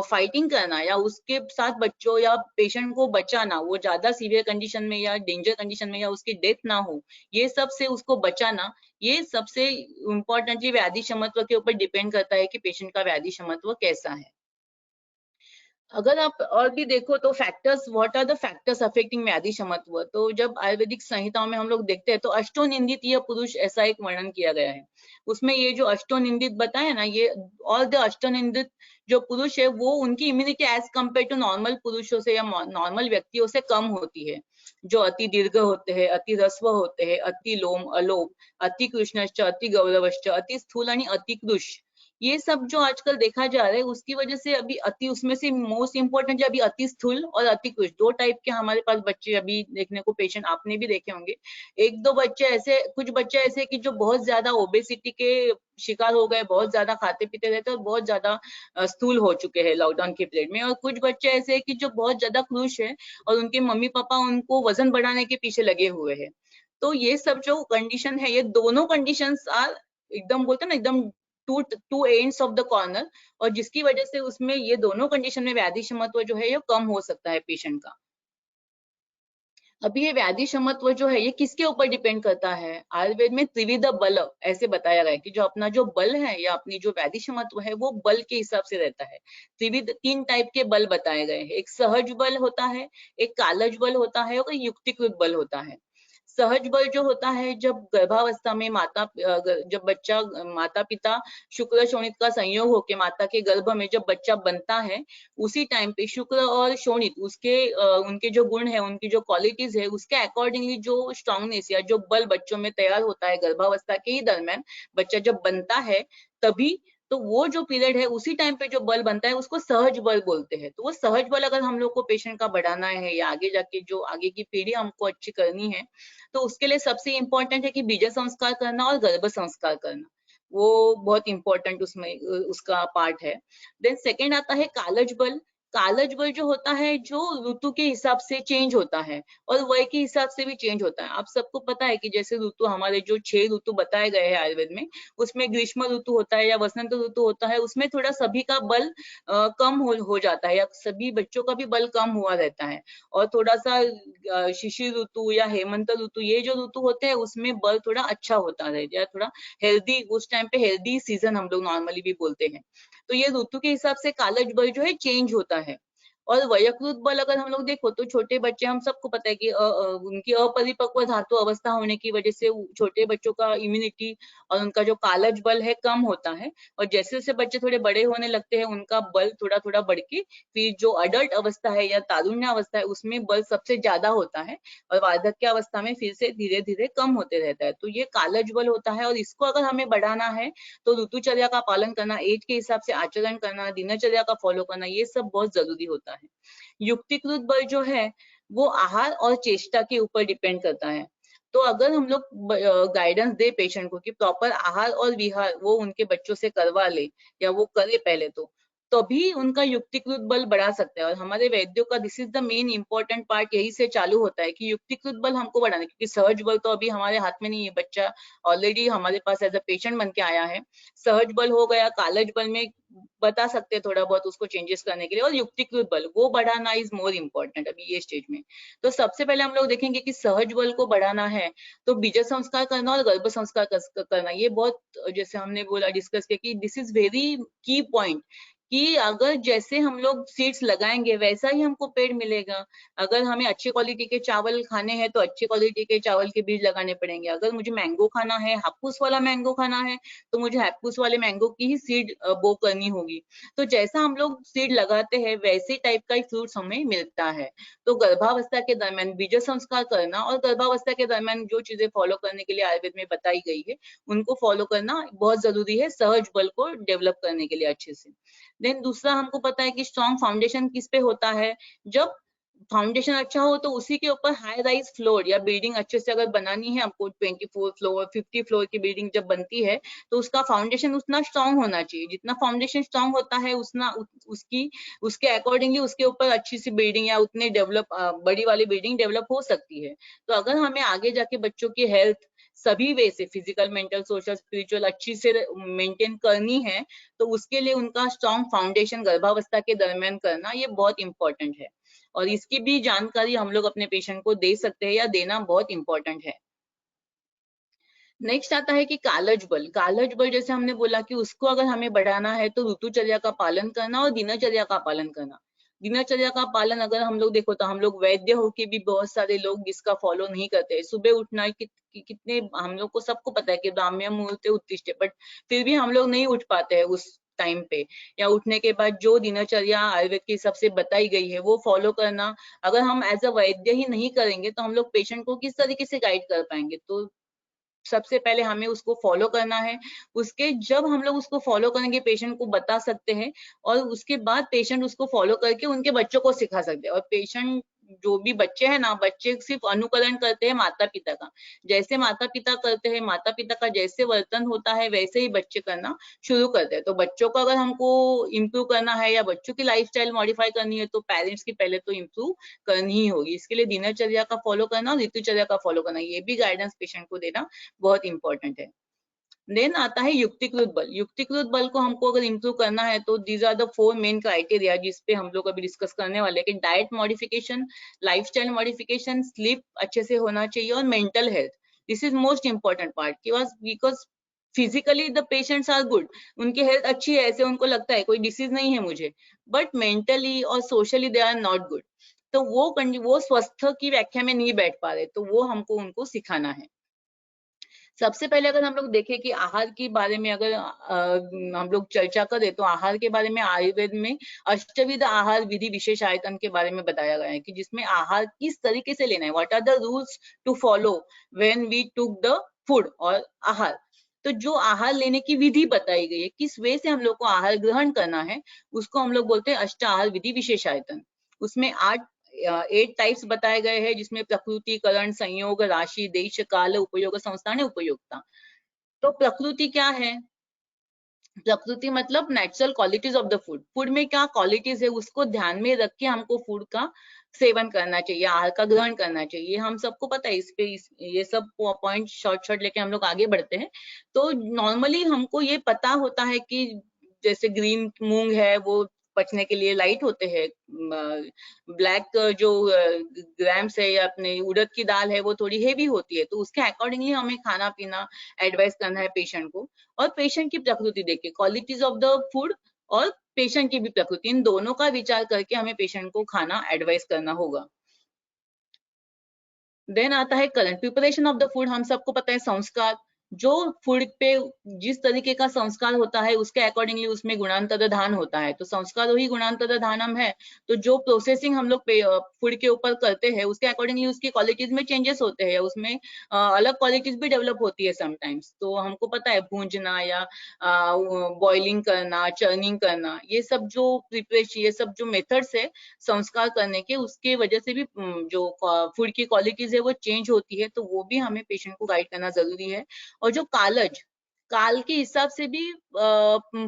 फाइटिंग करना, या उसके साथ बच्चों या पेशेंट को बचाना, वो ज्यादा सीवियर कंडीशन में या डेंजर कंडीशन में या उसकी डेथ ना हो, ये सब से उसको बचाना, ये सबसे इम्पोर्टेंटली व्याधि क्षमत्व के ऊपर डिपेंड करता है कि पेशेंट का व्याधि क्षमत्व कैसा है। अगर आप और भी देखो तो factors, what are the factors affecting व्याधि क्षमत्व, तो जब आयुर्वेदिक संहिताओं में हम लोग देखते हैं, तो अष्टोनिंदित यह पुरुष ऐसा एक वर्णन किया गया है। उसमें ये जो अष्टोनिंदित बताया ना, ये ऑल द अष्टोनिंदित जो पुरुष है, वो उनकी immunity as compare to normal पुरुषों से या नॉर्मल व्यक्तियों से कम होती है। जो अति दीर्घ होते हैं, अति ह्रस्व होते हैं, अति लोम अलोप, अति कृष्णश्च, अति गौरवश्च, अति स्थूल आणि अति कृश, ये सब जो आजकल देखा जा रहा है उसकी वजह से अभी अति, उसमें से मोस्ट इम्पोर्टेंट है अभी अति स्थूल और अति कुछ, दो टाइप के हमारे पास बच्चे अभी देखने को, पेशेंट आपने भी देखे होंगे। एक दो बच्चे ऐसे, कुछ बच्चे ऐसे कि जो बहुत ज्यादा ओबेसिटी के शिकार हो गए, बहुत ज्यादा खाते पीते रहते और बहुत ज्यादा स्थूल हो चुके हैं लॉकडाउन के पीरियड में। और कुछ बच्चे ऐसे हैं कि जो बहुत ज्यादा खुश है और उनके मम्मी पापा उनको वजन बढ़ाने के पीछे लगे हुए हैं। तो ये सब जो कंडीशन है, ये दोनों कंडीशंस आर एकदम, बोलते हैं ना, एकदम two ends of the corner, और जिसकी वजह से उसमें ये दोनों कंडीशन में व्याधि क्षमत्व जो है ये कम हो सकता है पेशेंट का। अभी ये व्याधि क्षमत्व जो है ये किसके ऊपर डिपेंड करता है? आयुर्वेद में त्रिविध बल ऐसे बताया गया है कि जो अपना जो बल है या अपनी जो व्याधि क्षमत्व है वो बल के हिसाब से रहता है। त्रिविध, तीन टाइप के बल बताए गए हैं, एक सहज बल होता है, एक कालज बल होता है और युक्तिकृत बल होता है। सहज बल जो होता है जब गर्भावस्था में जब बच्चा, माता पिता शुक्र शोणित का संयोग होकर माता के गर्भ में जब बच्चा बनता है, उसी टाइम पे शुक्र और शोणित उनके जो गुण है, उनकी जो क्वालिटीज है, उसके अकॉर्डिंगली जो स्ट्रांगनेस या जो बल बच्चों में तैयार होता है गर्भावस्था के ही दरमियान, बच्चा जब बनता है तभी, तो वो जो पीरियड है उसी टाइम पे जो बल बनता है उसको सहज बल बोलते हैं। तो वो सहज बल अगर हम लोग को पेशेंट का बढ़ाना है या आगे जाके जो आगे की पीढ़ी हमको अच्छी करनी है, तो उसके लिए सबसे इम्पोर्टेंट है कि बीज संस्कार करना और गर्भ संस्कार करना, वो बहुत इंपॉर्टेंट उसमें उसका पार्ट है। देन सेकेंड आता है कालज बल। कालज बल जो होता है जो ऋतु के हिसाब से चेंज होता है और वय के हिसाब से भी चेंज होता है। आप सबको पता है कि जैसे ऋतु, हमारे जो 6 ऋतु बताए गए हैं आयुर्वेद में, उसमें ग्रीष्म ऋतु होता है या वसंत ऋतु होता है, उसमें थोड़ा सभी का बल कम हो जाता है या सभी बच्चों का भी बल कम हुआ रहता है। और थोड़ा सा शिशिर ऋतु या हेमंत ऋतु, ये जो ऋतु होते हैं उसमें बल थोड़ा अच्छा होता है या थोड़ा हेल्दी, उस टाइम पे हेल्दी सीजन हम लोग नॉर्मली भी बोलते हैं। तो ये ऋतु के हिसाब से कालज बल जो है चेंज होता है। और वयकृत बल अगर हम लोग देखो तो छोटे बच्चे, हम सबको पता है कि उनकी अपरिपक्व धातु अवस्था होने की वजह से छोटे बच्चों का इम्यूनिटी और उनका जो कालज बल है कम होता है। और जैसे जैसे बच्चे थोड़े बड़े होने लगते हैं उनका बल थोड़ा थोड़ा बढ़ के फिर जो अडल्ट अवस्था है या तारुण्य अवस्था है उसमें बल सबसे ज्यादा होता है, और वार्धक्य अवस्था में फिर से धीरे धीरे कम होते रहता है। तो ये कालज बल होता है और इसको अगर हमें बढ़ाना है तो ऋतुचर्या का पालन करना, एज के हिसाब से आचरण करना, दिनचर्या का फॉलो करना, ये सब बहुत जरूरी होता है। युक्तिकृत बल जो है वो आहार और चेष्टा के ऊपर डिपेंड करता है। तो अगर हम लोग गाइडेंस दे पेशेंट को कि प्रॉपर आहार और विहार वो उनके बच्चों से करवा ले या वो करे पहले, तो तभी उनका युक्तिकृत बल बढ़ा सकते हैं। और हमारे वैद्यों का this is the main important part, यही से चालू होता है कि युक्तिकृत बल हमको बढ़ाना, क्योंकि सहज बल तो अभी हमारे हाथ में नहीं है। बच्चा ऑलरेडी हमारे पास एज अ पेशेंट बन के आया है, सहज बल हो गया, कालज बल में बता सकते हैं थोड़ा बहुत उसको चेंजेस करने के लिए, और युक्तिकृत बल वो बढ़ाना इज मोर इम्पोर्टेंट अभी ये स्टेज में। तो सबसे पहले हम लोग देखेंगे कि सहज बल को बढ़ाना है तो बीज संस्कार करना और गर्भ संस्कार करना, ये बहुत, जैसे हमने बोला डिस्कस किया कि दिस इज वेरी की पॉइंट, कि अगर जैसे हम लोग सीड्स लगाएंगे वैसा ही हमको पेड़ मिलेगा। अगर हमें अच्छी क्वालिटी के चावल खाने हैं तो अच्छी क्वालिटी के चावल के बीज लगाने पड़ेंगे। अगर मुझे मैंगो खाना है, हापुस वाला मैंगो खाना है, तो मुझे हापुस वाले मैंगो की ही सीड बो करनी होगी। तो जैसा हम लोग सीड लगाते हैं वैसे टाइप का ही फ्रूट्स हमें मिलता है। तो गर्भावस्था के दरमियान बीज संस्कार करना और गर्भावस्था के दरमियान जो चीजें फॉलो करने के लिए आयुर्वेद में बताई गई है उनको फॉलो करना बहुत जरूरी है सहज बल को डेवलप करने के लिए अच्छे से। देन दूसरा हमको पता है कि स्ट्रॉन्ग फाउंडेशन किस पे होता है, जब फाउंडेशन अच्छा हो तो उसी के ऊपर हाई राइज फ्लोर या बिल्डिंग अच्छे से अगर बनानी है हमको, 24 फ्लोर 50 फ्लोर की बिल्डिंग जब बनती है तो उसका फाउंडेशन उतना स्ट्रांग होना चाहिए। जितना फाउंडेशन स्ट्रांग होता है उतना उसकी उसके अकॉर्डिंगली उसके ऊपर अच्छी सी बिल्डिंग या उतने बड़ी वाली बिल्डिंग डेवलप हो सकती है। तो अगर हमें आगे जाके बच्चों की हेल्थ सभी वे से, फिजिकल मेंटल सोशल स्पिरिचुअल अच्छी से मेंटेन करनी है, तो उसके लिए उनका स्ट्रॉन्ग फाउंडेशन गर्भावस्था के दरमियान करना ये बहुत इंपॉर्टेंट है। और इसकी भी जानकारी हम लोग अपने पेशेंट को दे सकते हैं या देना बहुत इंपॉर्टेंट है। नेक्स्ट आता है कि कालज बल। कालज बल जैसे हमने बोला कि उसको अगर हमें बढ़ाना है तो ऋतुचर्या का पालन करना और दिनचर्या का पालन करना। दिनचर्या का पालन अगर हम लोग देखो तो हम लोग वैद्य होके भी बहुत सारे लोग इसका फॉलो नहीं करते। सुबह उठना कितने, हम लोग को सबको पता है कि ब्राह्मण मुहूर्ते उत्तिष्ठे, बट फिर भी हम लोग नहीं उठ पाते हैं उस टाइम पे, या उठने के बाद जो दिनचर्या आयुर्वेद के हिसाब से बताई गई है वो फॉलो करना। अगर हम एज अ वैद्य ही नहीं करेंगे तो हम लोग पेशेंट को किस तरीके से गाइड कर पाएंगे? तो सबसे पहले हमें उसको फॉलो करना है। उसके जब हम लोग उसको फॉलो करेंगे, पेशेंट को बता सकते हैं, और उसके बाद पेशेंट उसको फॉलो करके उनके बच्चों को सिखा सकते हैं। और पेशेंट जो भी बच्चे हैं ना, बच्चे सिर्फ अनुकरण करते हैं माता पिता का। जैसे माता पिता करते हैं, माता पिता का जैसे वर्तन होता है वैसे ही बच्चे करना शुरू करते हैं। तो बच्चों को अगर हमको इम्प्रूव करना है या बच्चों की लाइफस्टाइल मॉडिफाई करनी है, तो पेरेंट्स की पहले तो इम्प्रूव करनी ही होगी। इसके लिए दिनचर्या का फॉलो करना और ऋतुचर्या का फॉलो करना, ये भी गाइडेंस पेशेंट को देना बहुत इंपॉर्टेंट है। देन आता है युक्तिकृत बल। युक्तिकृत बल को हमको अगर इम्प्रूव करना है तो these are the 4 main criteria जिस पे हम लोग अभी डिस्कस करने वाले हैं कि diet modification, lifestyle modification, sleep अच्छे से होना चाहिए और mental health. This is most important part, because physically the patients are good, उनकी हेल्थ अच्छी है, ऐसे उनको लगता है कोई डिसीज नहीं है मुझे, बट मेंटली और socially they are not good. तो वो स्वस्थ की व्याख्या में नहीं बैठ पा रहे, तो वो हमको उनको सिखाना है। सबसे पहले अगर हम लोग देखें कि आहार के बारे में अगर हम लोग चर्चा करें, तो आहार के बारे में आयुर्वेद में अष्टविध आहार विधि विशेष आयतन के बारे में बताया गया है कि जिसमें आहार किस तरीके से लेना है, what are the rules to follow when we took the food और आहार। तो जो आहार लेने की विधि बताई गई है, किस वे से हम लोग को आहार ग्रहण करना है, उसको हम लोग बोलते हैं अष्ट आहार विधि विशेष आयतन। उसमें 8 टाइप्स बताए गए हैं, जिसमें प्रकृति, करण, संयोग, राशि, देश, काल, उपयोग, संस्थान, उपयोगिता। तो प्रकृति क्या है? प्रकृति मतलब natural qualities of the food. Food में क्या क्वालिटीज है उसको ध्यान में रख के हमको फूड का सेवन करना चाहिए, आहार का ग्रहण करना चाहिए। हम सबको पता है ये सब पॉइंट शॉर्ट शॉर्ट लेके हम लोग आगे बढ़ते हैं। तो नॉर्मली हमको ये पता होता है कि जैसे ग्रीन मूंग है वो पचने के लिए लाइट होते हैं, ब्लैक जो ग्राम्स है या अपने उड़द की दाल है वो थोड़ी हेवी होती है, तो उसके अकॉर्डिंगली हमें खाना पीना एडवाइस करना है पेशेंट को। और पेशेंट की प्रकृति देखिए, क्वालिटीज ऑफ द फूड और पेशेंट की भी प्रकृति, इन दोनों का विचार करके हमें पेशेंट को खाना एडवाइस करना होगा। देन आता है current preparation of the food. हम सबको पता है संस्कार, जो फूड पे जिस तरीके का संस्कार होता है उसके अकॉर्डिंगली उसमें गुणांतर धान होता है। तो संस्कार ही गुणांतर धानम है। तो जो प्रोसेसिंग हम लोग फूड के ऊपर करते हैं उसके अकॉर्डिंगली उसकी क्वालिटीज में चेंजेस होते हैं, उसमें अलग क्वालिटीज भी डेवलप होती है समटाइम्स। तो हमको पता है भूंजना या बॉइलिंग करना, चर्निंग करना, ये सब जो प्रिपरेशन, ये सब जो मेथड्स है संस्कार करने के, उसके वजह से भी जो फूड की क्वालिटीज है वो चेंज होती है। तो वो भी हमें पेशेंट को गाइड करना जरूरी है। और जो काल के हिसाब से भी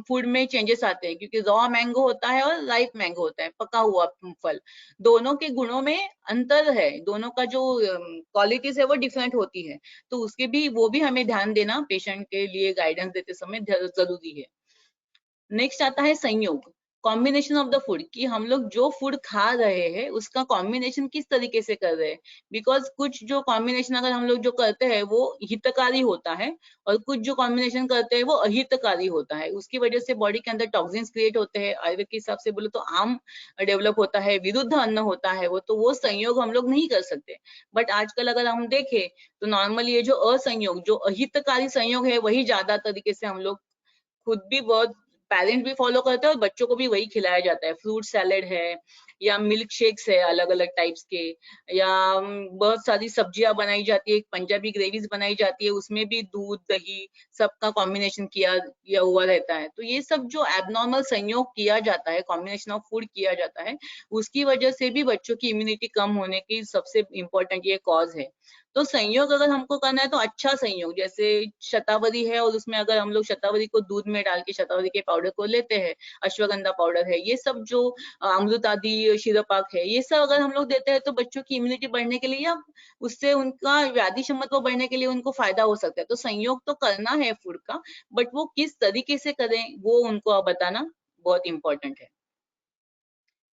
फूड में चेंजेस आते हैं, क्योंकि रॉ मैंगो होता है और राइप मैंगो होता है, पका हुआ फल। दोनों के गुणों में अंतर है, दोनों का जो क्वालिटीज है वो डिफरेंट होती है। तो उसके भी वो भी हमें ध्यान देना पेशेंट के लिए गाइडेंस देते समय जरूरी है। नेक्स्ट आता है संयोग, कॉम्बिनेशन ऑफ द फूड, कि हम लोग जो फूड खा रहे हैं उसका कॉम्बिनेशन किस तरीके से कर रहे हैं। बिकॉज कुछ जो कॉम्बिनेशन अगर हम लोग जो करते हैं वो हितकारी होता है, और कुछ जो कॉम्बिनेशन करते हैं वो अहितकारी होता है। उसकी वजह से बॉडी के अंदर टॉक्सिन्स क्रिएट होते हैं। आयुर्वेद के हिसाब से बोलो तो आम डेवलप होता है, विरुद्ध अन्न होता है वो, तो वो संयोग हम लोग नहीं कर सकते। बट आजकल अगर हम देखें तो नॉर्मली ये जो असंयोग, जो अहितकारी संयोग है, वही ज्यादा तरीके से हम लोग खुद भी बहुत, पेरेंट भी फॉलो करते हैं और बच्चों को भी वही खिलाया जाता है। फ्रूट सैलेड है या मिल्क शेक्स है अलग अलग टाइप्स के, या बहुत सारी सब्जियां बनाई जाती है, एक पंजाबी ग्रेवीज बनाई जाती है, उसमें भी दूध दही सबका कॉम्बिनेशन किया हुआ रहता है। तो ये सब जो एबनॉर्मल संयोग किया जाता है, कॉम्बिनेशन ऑफ फूड किया जाता है, उसकी वजह से भी बच्चों की इम्यूनिटी कम होने की सबसे इम्पोर्टेंट ये कॉज है। तो संयोग अगर हमको करना है तो अच्छा संयोग, जैसे शतावरी है और उसमें अगर हम लोग शतावरी को दूध में डाल के शतावरी के पाउडर को लेते हैं, अश्वगंधा पाउडर है, ये सब जो अमृत आदि शिरपाक है, ये सब अगर हम लोग देते हैं तो बच्चों की इम्यूनिटी बढ़ने के लिए या उससे उनका व्याधि क्षमता बढ़ने के लिए उनको फायदा हो सकता है। तो संयोग तो करना है फूड का, बट वो किस तरीके से करें वो उनको बताना बहुत इंपॉर्टेंट है।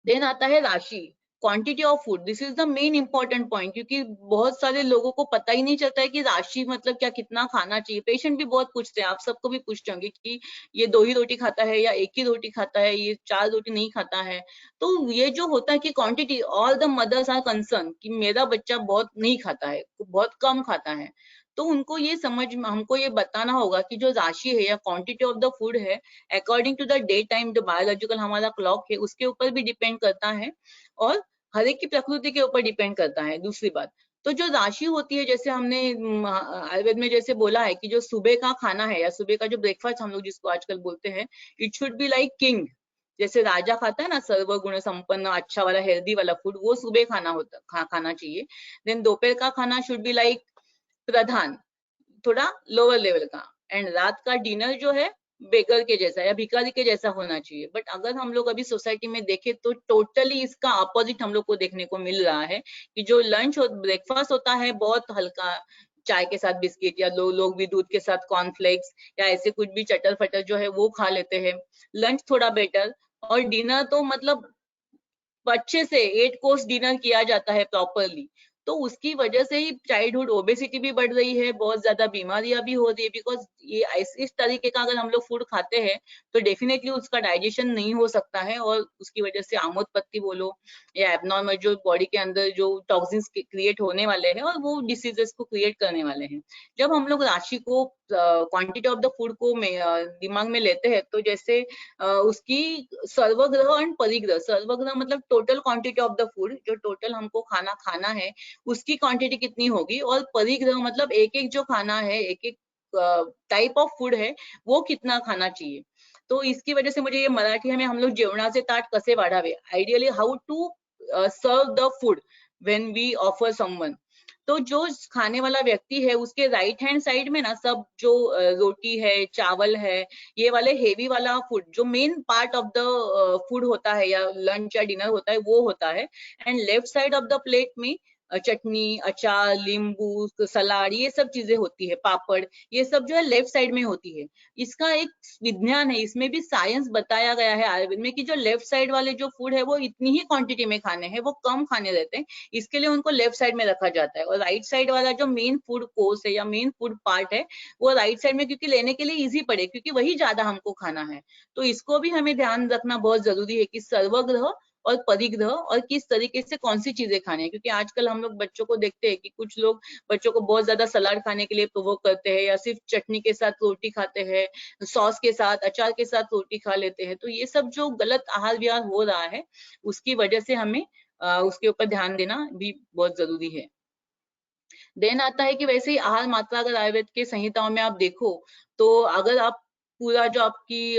देन आता है राशि, quantity of food. This is the main important point, क्योंकि बहुत सारे लोगों को पता ही नहीं चलता है कि राशि मतलब क्या, कितना खाना चाहिए। पेशेंट भी बहुत पूछते हैं, आप सबको भी पूछते होंगे कि ये 2 ही रोटी खाता है या 1 ही रोटी खाता है, ये 4 रोटी नहीं खाता है। तो ये जो होता है कि quantity, all the mothers are concern कि मेरा बच्चा बहुत नहीं खाता है, बहुत कम खाता है। तो उनको ये हमको ये बताना होगा कि जो राशि है या क्वांटिटी ऑफ द फूड है, according to the day time, जो बायोलॉजिकल हमारा क्लॉक है उसके ऊपर भी डिपेंड करता है, और हर एक की प्रकृति के ऊपर डिपेंड करता है। दूसरी बात, तो जो राशि होती है, जैसे हमने आयुर्वेद में जैसे बोला है कि जो सुबह का खाना है या सुबह का जो ब्रेकफास्ट हम लोग जिसको आजकल बोलते हैं, it should be like king. जैसे राजा खाता है ना सर्व गुण संपन्न अच्छा वाला हेल्दी वाला फूड, वो सुबह खाना चाहिए। देन दोपहर का खाना शुड बी लाइक प्रधान, थोड़ा लोअर लेवल का। एंड रात का डिनर जो है बेगर के जैसा या भिखारी के जैसा होना चाहिए। बट अगर हम लोग अभी सोसाइटी में देखें तो टोटली इसका अपोजिट हम लोग को देखने को मिल रहा है कि जो लंच और ब्रेकफास्ट होता है बहुत हल्का, चाय के साथ बिस्किट, या लोग भी दूध के साथ कॉर्नफ्लेक्स या ऐसे कुछ भी चटर फटर जो है वो खा लेते हैं। लंच थोड़ा बेटर, और डिनर तो मतलब अच्छे से 8 कोर्स डिनर किया जाता है प्रॉपरली। तो उसकी वजह से ही चाइल्डहुड ओबेसिटी भी बढ़ रही है, बहुत ज्यादा बीमारियां भी हो रही है, बिकॉज ये इस तरीके का अगर हम लोग फूड खाते हैं तो डेफिनेटली उसका डाइजेशन नहीं हो सकता है, और उसकी वजह से आमोद पत्ती बोलो या एबनॉर्मल जो बॉडी के अंदर जो टॉक्सिन्स क्रिएट होने वाले हैं और वो डिसीजेस को क्रिएट करने वाले हैं। जब हम लोग राशि को क्वांटिटी ऑफ द फूड को दिमाग में लेते हैं, तो जैसे उसकी सर्वग्रह और परिग्रह, सर्वग्रह मतलब total quantity of the food, जो टोटल हमको खाना है उसकी क्वांटिटी कितनी होगी, और परिग्रह मतलब एक एक जो खाना है, एक एक टाइप ऑफ फूड है वो कितना खाना चाहिए। तो इसकी वजह से मुझे ये मराठी में हम लोग जेवणाचे ताट कसे वाढावे, ideally how to serve the food when we offer someone. तो जो खाने वाला व्यक्ति है उसके राइट हैंड साइड में ना सब जो रोटी है, चावल है, ये वाले हेवी वाला फूड जो main part of the food होता है या लंच या डिनर होता है वो होता है। And left side of the plate में चटनी, अचार, नींबू, सलाद, ये सब चीजें होती है, पापड़, ये सब जो है लेफ्ट साइड में होती है। इसका एक विज्ञान है, इसमें भी साइंस बताया गया है आयुर्वेद में कि जो लेफ्ट साइड वाले जो फूड है वो इतनी ही क्वांटिटी में खाने हैं, वो कम खाने रहते हैं, इसके लिए उनको लेफ्ट साइड में रखा जाता है। और राइट साइड वाला जो मेन फूड कोर्स है या मेन फूड पार्ट है वो राइट साइड में, क्योंकि लेने के लिए इजी पड़े, क्योंकि वही ज्यादा हमको खाना है। तो इसको भी हमें ध्यान रखना बहुत जरूरी है कि सर्वग्रह और परिग्रह और किस तरीके से कौन सी चीजें खाने हैं। क्योंकि आजकल हम लोग बच्चों को देखते हैं कि कुछ लोग बच्चों को बहुत ज्यादा सलाद खाने के लिए प्रोवोक करते हैं, या सिर्फ चटनी के साथ रोटी खाते हैं, सॉस के साथ, अचार के साथ रोटी खा लेते हैं। तो ये सब जो गलत आहार विहार हो रहा है उसकी वजह से हमें उसके ऊपर ध्यान देना भी बहुत जरूरी है। देन आता है कि वैसे ही आहार मात्रा अगर आयुर्वेद के संहिताओं में आप देखो तो अगर आप पूरा जो आपकी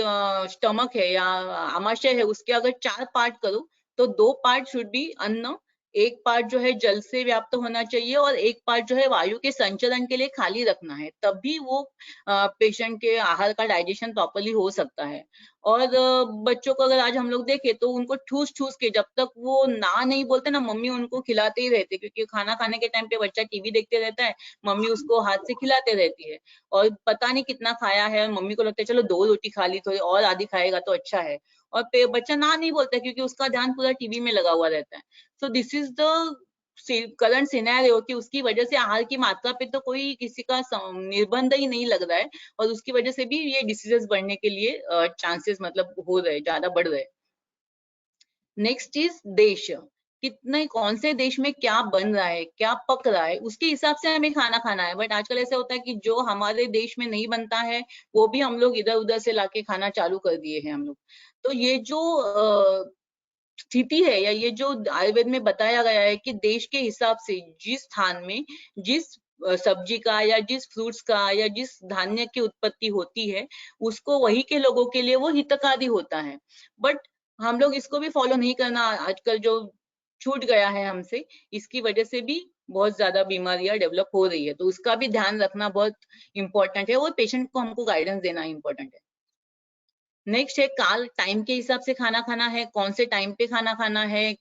स्टमक है या आमाशय है उसके अगर 4 पार्ट करो तो 2 पार्ट शुड बी अन्न, 1 पार्ट जो है जल से व्याप्त होना चाहिए, और 1 पार्ट जो है वायु के संचरण के लिए खाली रखना है, तभी वो पेशेंट के आहार का डाइजेशन प्रॉपरली हो सकता है। और बच्चों को अगर आज हम लोग देखें तो उनको ठूस ठूस के जब तक वो ना नहीं बोलते ना, मम्मी उनको खिलाते ही रहते, क्योंकि खाना खाने के टाइम पे बच्चा टीवी देखते रहता है, मम्मी उसको हाथ से खिलाते रहती है, और पता नहीं कितना खाया है, और मम्मी को लगता है चलो 2 रोटी खा ली, थोड़ी और आधी खाएगा तो अच्छा है, और बच्चा ना नहीं बोलता क्योंकि उसका ध्यान पूरा टीवी में लगा हुआ रहता है। So this is the current scenario कि उसकी वजह से आहार की मात्रा पे तो कोई किसी का निर्बंध ही नहीं लग रहा है, और उसकी वजह से भी ये डिसीजेस बढ़ने के लिए चांसेस मतलब हो रहे, ज्यादा बढ़ रहे। नेक्स्ट इज देश, कितने कौन से देश में क्या बन रहा है, क्या पक रहा है, उसके हिसाब से हमें खाना खाना है। बट आजकल ऐसा होता है कि जो हमारे देश में नहीं बनता है वो भी हम लोग इधर उधर से लाके खाना चालू कर दिए हैं हम लोग। तो ये जो स्थिति है या ये जो आयुर्वेद में बताया गया है कि देश के हिसाब से जिस स्थान में जिस सब्जी का या जिस फ्रूट्स का या जिस धान्य की उत्पत्ति होती है उसको वही के लोगों के लिए वो हितकारी होता है। बट हम लोग इसको भी फॉलो नहीं करना आजकल जो छूट गया है हमसे, इसकी वजह से भी बहुत ज्यादा बीमारियां डेवलप हो रही है। तो उसका भी ध्यान रखना बहुत इंपॉर्टेंट है, और पेशेंट को हमको गाइडेंस देना इंपॉर्टेंट है। नेक्स्ट है काल, टाइम के हिसाब से खाना खाना है, कौन से टाइम पे खाना खाना है,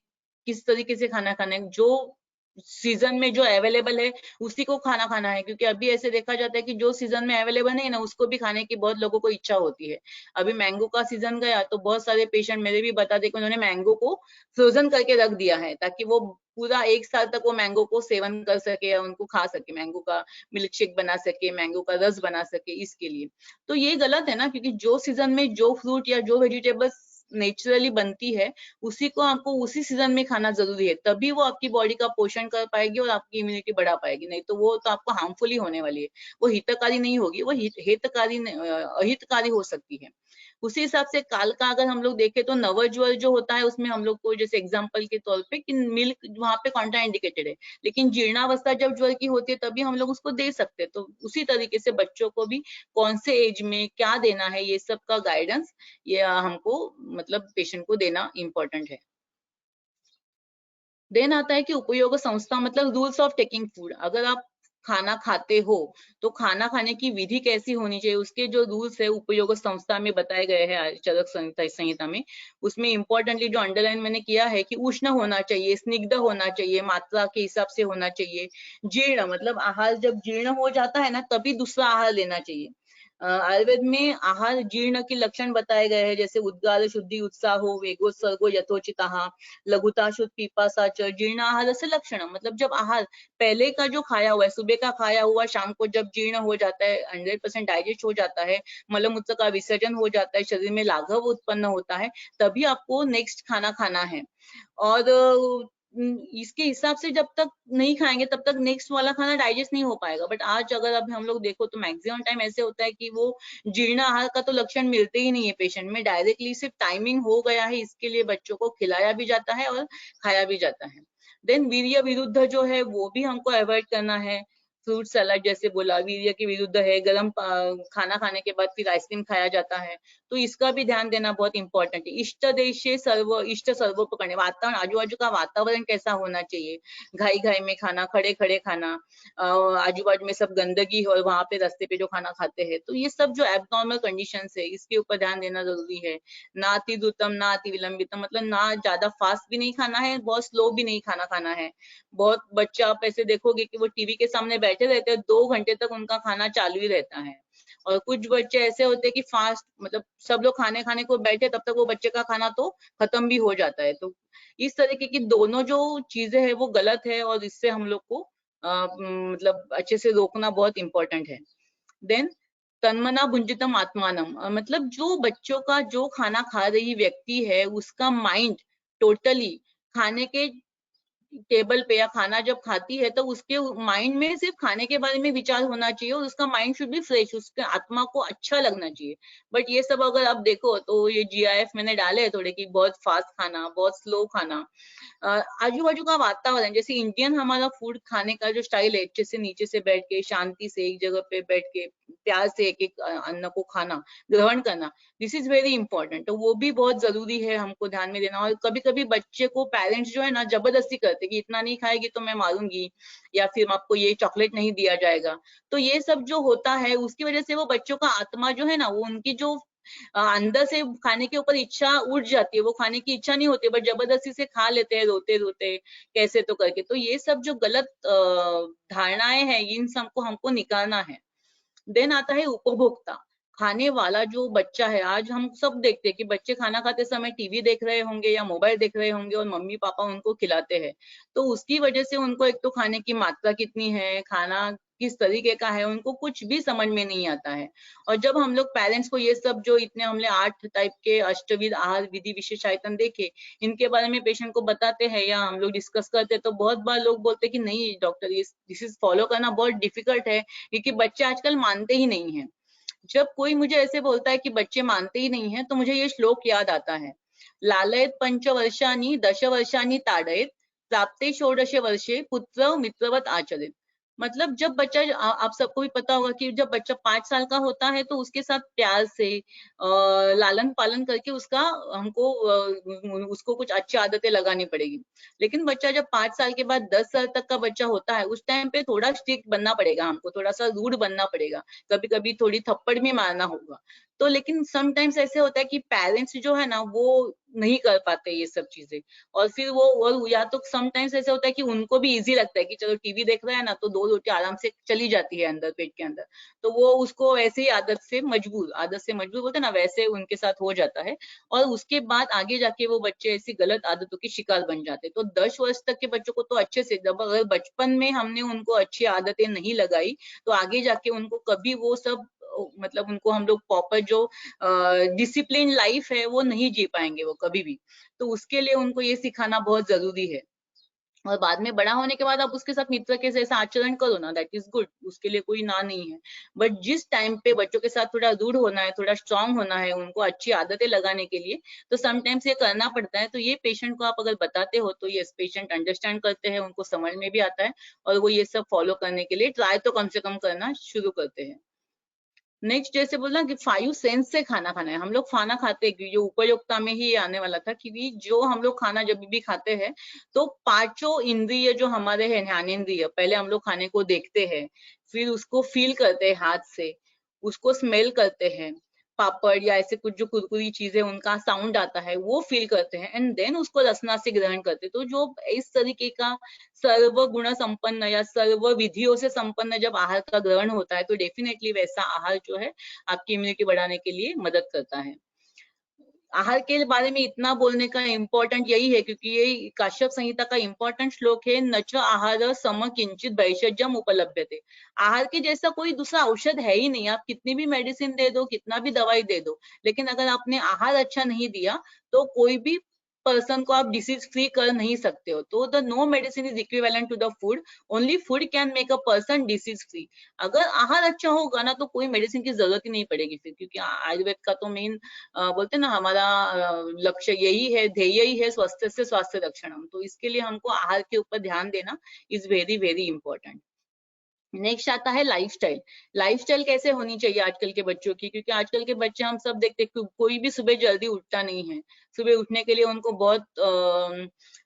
किस तरीके से खाना खाना है, जो सीजन में जो अवेलेबल है उसी को खाना खाना है। क्योंकि अभी ऐसे देखा जाता है कि जो सीजन में अवेलेबल नहीं है ना उसको भी खाने की बहुत लोगों को इच्छा होती है। अभी मैंगो का सीजन गया तो बहुत सारे पेशेंट मेरे भी बता दे कि उन्होंने मैंगो को फ्रोजन करके रख दिया है ताकि वो पूरा 1 साल तक वो मैंगो को सेवन कर सके या उनको खा सके, मैंगो का मिल्क शेक बना सके, मैंगो का रस बना सके, इसके लिए। तो ये गलत है ना, क्योंकि जो सीजन में जो फ्रूट या जो वेजिटेबल्स नेचुरली बनती है उसी को आपको उसी सीजन में खाना जरूरी है, तभी वो आपकी बॉडी का पोषण कर पाएगी और आपकी इम्यूनिटी बढ़ा पाएगी। नहीं तो वो तो आपको हार्मफुल ही होने वाली है, वो हितकारी नहीं होगी, वो हितकारी अहितकारी हो सकती है। उसी हिसाब से काल का अगर हम लोग देखें तो नवज्वर जो होता है उसमें हम लोग को जैसे एग्जाम्पल के तौर पे कि मिल्क वहां पे कॉन्ट्राइंडिकेटेड है, लेकिन जीर्णावस्था जब ज्वर की होती है तभी हम लोग उसको दे सकते हैं। तो उसी तरीके से बच्चों को भी कौन से एज में क्या देना है ये सब का गाइडेंस ये हमको मतलब पेशेंट को देना इम्पोर्टेंट है। देन आता है कि उपयोग संस्था मतलब रूल्स ऑफ टेकिंग फूड। अगर आप खाना खाते हो तो खाना खाने की विधि कैसी होनी चाहिए, उसके जो रूल्स है उपयोग संस्था में बताए गए हैं चरक संहिता में। उसमें इंपॉर्टेंटली जो अंडरलाइन मैंने किया है कि उष्ण होना चाहिए, स्निग्ध होना चाहिए, मात्रा के हिसाब से होना चाहिए, जीर्ण मतलब आहार जब जीर्ण हो जाता है ना तभी दूसरा आहार लेना चाहिए। आयुर्वेद में आहार जीर्ण के लक्षण बताए गए हैं, जैसे उद्गार शुद्धि उत्साहो वेगोत्सर्गो यथोचितः लघुता शुद्ध पिपासा च जीर्ण आहार से लक्षण। मतलब जब आहार पहले का जो खाया हुआ है, सुबह का खाया हुआ शाम को जब जीर्ण हो जाता है, 100% डाइजेस्ट हो जाता है, मलमूत्र का विसर्जन हो जाता है, शरीर में लाघव उत्पन्न होता है, तभी आपको नेक्स्ट खाना खाना है। और इसके हिसाब से जब तक नहीं खाएंगे तब तक नेक्स्ट वाला खाना डाइजेस्ट नहीं हो पाएगा। बट आज अगर अब हम लोग देखो तो मैक्सिमम टाइम ऐसे होता है कि वो जीर्ण आहार का तो लक्षण मिलते ही नहीं है पेशेंट में, डायरेक्टली सिर्फ टाइमिंग हो गया है इसके लिए बच्चों को खिलाया भी जाता है और खाया भी जाता है। देन वीर्य विरुद्ध जो है वो भी हमको अवॉइड करना है। फ्रूट सलाद जैसे बोला वीर्य के विरुद्ध है, गरम खाना खाने के बाद फिर आइसक्रीम खाया जाता है, तो इसका भी ध्यान देना बहुत इंपॉर्टेंट है। इष्ट देशे सर्व इष्ट सर्वोपकरणे, वातावरण आजू बाजू का वातावरण कैसा होना चाहिए, घाई घाई में खाना, खड़े खड़े खाना, आजू बाजू में सब गंदगी और वहां पे रास्ते पे जो खाना खाते हैं, तो ये सब जो एबनॉर्मल कंडीशंस है इसके ऊपर ध्यान देना जरूरी है। ना अति द्रुतम ना अति विलंबितम, मतलब ना ज्यादा फास्ट भी नहीं खाना है, बहुत स्लो भी नहीं खाना खाना है। बहुत बच्चा आप ऐसे देखोगे कि वो टीवी के सामने बैठे रहते हैं, 2 घंटे तक उनका खाना चालू ही रहता है। और कुछ बच्चे ऐसे होते हैं कि फास्ट मतलब सब लोग खाने खाने को बैठे तब तक वो बच्चे का खाना तो खत्म भी हो जाता है। तो इस तरीके की दोनों जो चीजें है वो गलत है और इससे हम लोग को मतलब अच्छे से रोकना बहुत इंपॉर्टेंट है। देन तन्मना भुंजितम आत्मानम, मतलब जो बच्चों का जो खाना खा रही व्यक्ति है उसका माइंड टोटली खाने के टेबल पे या खाना जब खाती है तो उसके माइंड में सिर्फ खाने के बारे में विचार होना चाहिए और उसका माइंड शुड बी फ्रेश, उसके आत्मा को अच्छा लगना चाहिए। बट ये सब अगर आप देखो तो ये जीआईएफ मैंने डाले हैं थोड़े कि बहुत फास्ट खाना, बहुत स्लो खाना, आजू बाजू का वातावरण, जैसे इंडियन हमारा फूड खाने का जो स्टाइल है, अच्छे से नीचे से बैठ के शांति से एक जगह पे बैठ के प्यार से एक एक अन्न को खाना, ग्रहण करना, दिस इज वेरी इंपॉर्टेंट। तो वो भी बहुत जरूरी है हमको ध्यान में देना। और कभी कभी बच्चे को पेरेंट्स जो है ना जबरदस्ती करते कि इतना नहीं खाएगी तो मैं मारूंगी, या फिर आपको ये चॉकलेट नहीं दिया जाएगा। तो ये सब जो होता है उसकी वजह से वो बच्चों का आत्मा जो है ना, वो उनकी जो अंदर से खाने के ऊपर इच्छा उठ जाती है, वो खाने की इच्छा नहीं होती बट जबरदस्ती से खा लेते हैं रोते रोते कैसे तो करके। तो ये सब जो गलत धारणाएं हैं इन सबको हमको निकालना है। देन आता है उपभोक्ता, खाने वाला जो बच्चा है। आज हम सब देखते हैं कि बच्चे खाना खाते समय टीवी देख रहे होंगे या मोबाइल देख रहे होंगे और मम्मी पापा उनको खिलाते हैं, तो उसकी वजह से उनको एक तो खाने की मात्रा कितनी है, खाना किस तरीके का है, उनको कुछ भी समझ में नहीं आता है। और जब हम लोग पेरेंट्स को ये सब जो इतने हमने 8 टाइप के अष्टविध आहार विधि विशेषायतन देखे, इनके बारे में पेशेंट को बताते हैं या हम लोग डिस्कस करते हैं, तो बहुत बार लोग बोलते हैं कि नहीं डॉक्टर ये दिस इज फॉलो करना बहुत डिफिकल्ट है, क्योंकि बच्चे आजकल मानते ही नहीं है। जब कोई मुझे ऐसे बोलता है कि बच्चे मानते ही नहीं है तो मुझे ये श्लोक याद आता है, लालयत पंचवर्षाणि दशवर्षाणि ताडयत प्राप्ते षोडश वर्षे पुत्र मित्रवत आचरित। मतलब जब बच्चा आप सबको भी पता होगा कि जब बच्चा 5 साल का होता है तो उसके साथ प्यार से लालन पालन करके उसका हमको उसको कुछ अच्छी आदतें लगानी पड़ेगी। लेकिन बच्चा जब 5 साल के बाद 10 साल तक का बच्चा होता है उस टाइम पे थोड़ा स्ट्रिक्ट बनना पड़ेगा हमको, थोड़ा सा रूड बनना पड़ेगा, कभी कभी थोड़ी थप्पड़ भी मारना होगा। तो लेकिन समटाइम्स ऐसे होता है कि पेरेंट्स जो है ना वो नहीं कर पाते ये सब चीजें, और फिर वो और या तो समटाइम्स ऐसे होता है कि उनको भी इजी लगता है कि चलो टीवी देख रहे हैं ना तो 2 रोटी आराम से चली जाती है अंदर पेट के अंदर, तो वो उसको ऐसे ही आदत से मजबूर बोलते हैं ना, वैसे उनके साथ हो जाता है। और उसके बाद आगे जाके वो बच्चे ऐसी गलत आदतों के शिकार बन जाते हैं। तो 10 वर्ष तक के बच्चों को तो अच्छे से, जब अगर बचपन में हमने उनको अच्छी आदतें नहीं लगाई तो आगे जाके उनको कभी वो सब मतलब उनको हम लोग प्रॉपर जो डिसिप्लिन लाइफ है वो नहीं जी पाएंगे वो कभी भी। तो उसके लिए उनको ये सिखाना बहुत जरूरी है। और बाद में बड़ा होने के बाद आप उसके साथ मित्र के जैसा आचरण करो ना, दैट इज गुड, उसके लिए कोई ना नहीं है। बट जिस टाइम पे बच्चों के साथ थोड़ा रूड होना है, थोड़ा स्ट्रांग होना है, उनको अच्छी आदतें लगाने के लिए, तो समटाइम्स ये करना पड़ता है। तो ये पेशेंट को आप अगर बताते हो तो ये पेशेंट अंडरस्टैंड करते हैं, उनको समझ में भी आता है, और वो ये सब फॉलो करने के लिए ट्राई तो कम से कम करना शुरू करते हैं। नेक्स्ट जैसे बोला कि 5 सेंस से खाना खाना है। हम लोग खाना खाते हैं, जो उपयोगिता में ही आने वाला था, क्योंकि जो हम लोग खाना जब भी खाते हैं तो पांचों इंद्रिय जो हमारे हैं, ज्ञानेंद्रिय, पहले हम लोग खाने को देखते हैं, फिर उसको फील करते हैं हाथ से, उसको स्मेल करते हैं, पापड़ या ऐसे कुछ जो कुरकुरी चीजें उनका साउंड आता है वो फील करते हैं, एंड देन उसको रसना से ग्रहण करते हैं। तो जो इस तरीके का सर्व गुण संपन्न या सर्व विधियों से संपन्न जब आहार का ग्रहण होता है, तो डेफिनेटली वैसा आहार जो है आपकी इम्यूनिटी बढ़ाने के लिए मदद करता है। आहार के बारे में इतना बोलने का इम्पोर्टेंट यही है क्योंकि ये काश्यप संहिता का इम्पोर्टेंट श्लोक है, न च आहार सम किंचित भैषजम उपलभ्यते। आहार के जैसा कोई दूसरा औषध है ही नहीं। आप कितनी भी मेडिसिन दे दो, कितना भी दवाई दे दो, लेकिन अगर आपने आहार अच्छा नहीं दिया तो कोई भी पर्सन को आप डिसीज फ्री कर नहीं सकते हो। तो the no medicine is equivalent to the food, only food can make a person disease free. अगर आहार अच्छा होगा ना तो कोई मेडिसिन की जरूरत ही नहीं पड़ेगी फिर, क्योंकि आयुर्वेद का तो मेन बोलते हैं ना, हमारा लक्ष्य यही है, ध्येय ही है स्वस्थ से स्वास्थ्य रक्षणम। तो इसके लिए हमको आहार के ऊपर ध्यान देना is very very important. Next आता है लाइफस्टाइल। लाइफस्टाइल कैसे होनी चाहिए आजकल के बच्चों की, क्योंकि आजकल के बच्चे हम सब देखते हैं कोई भी सुबह जल्दी उठता नहीं है। सुबह उठने के लिए उनको बहुत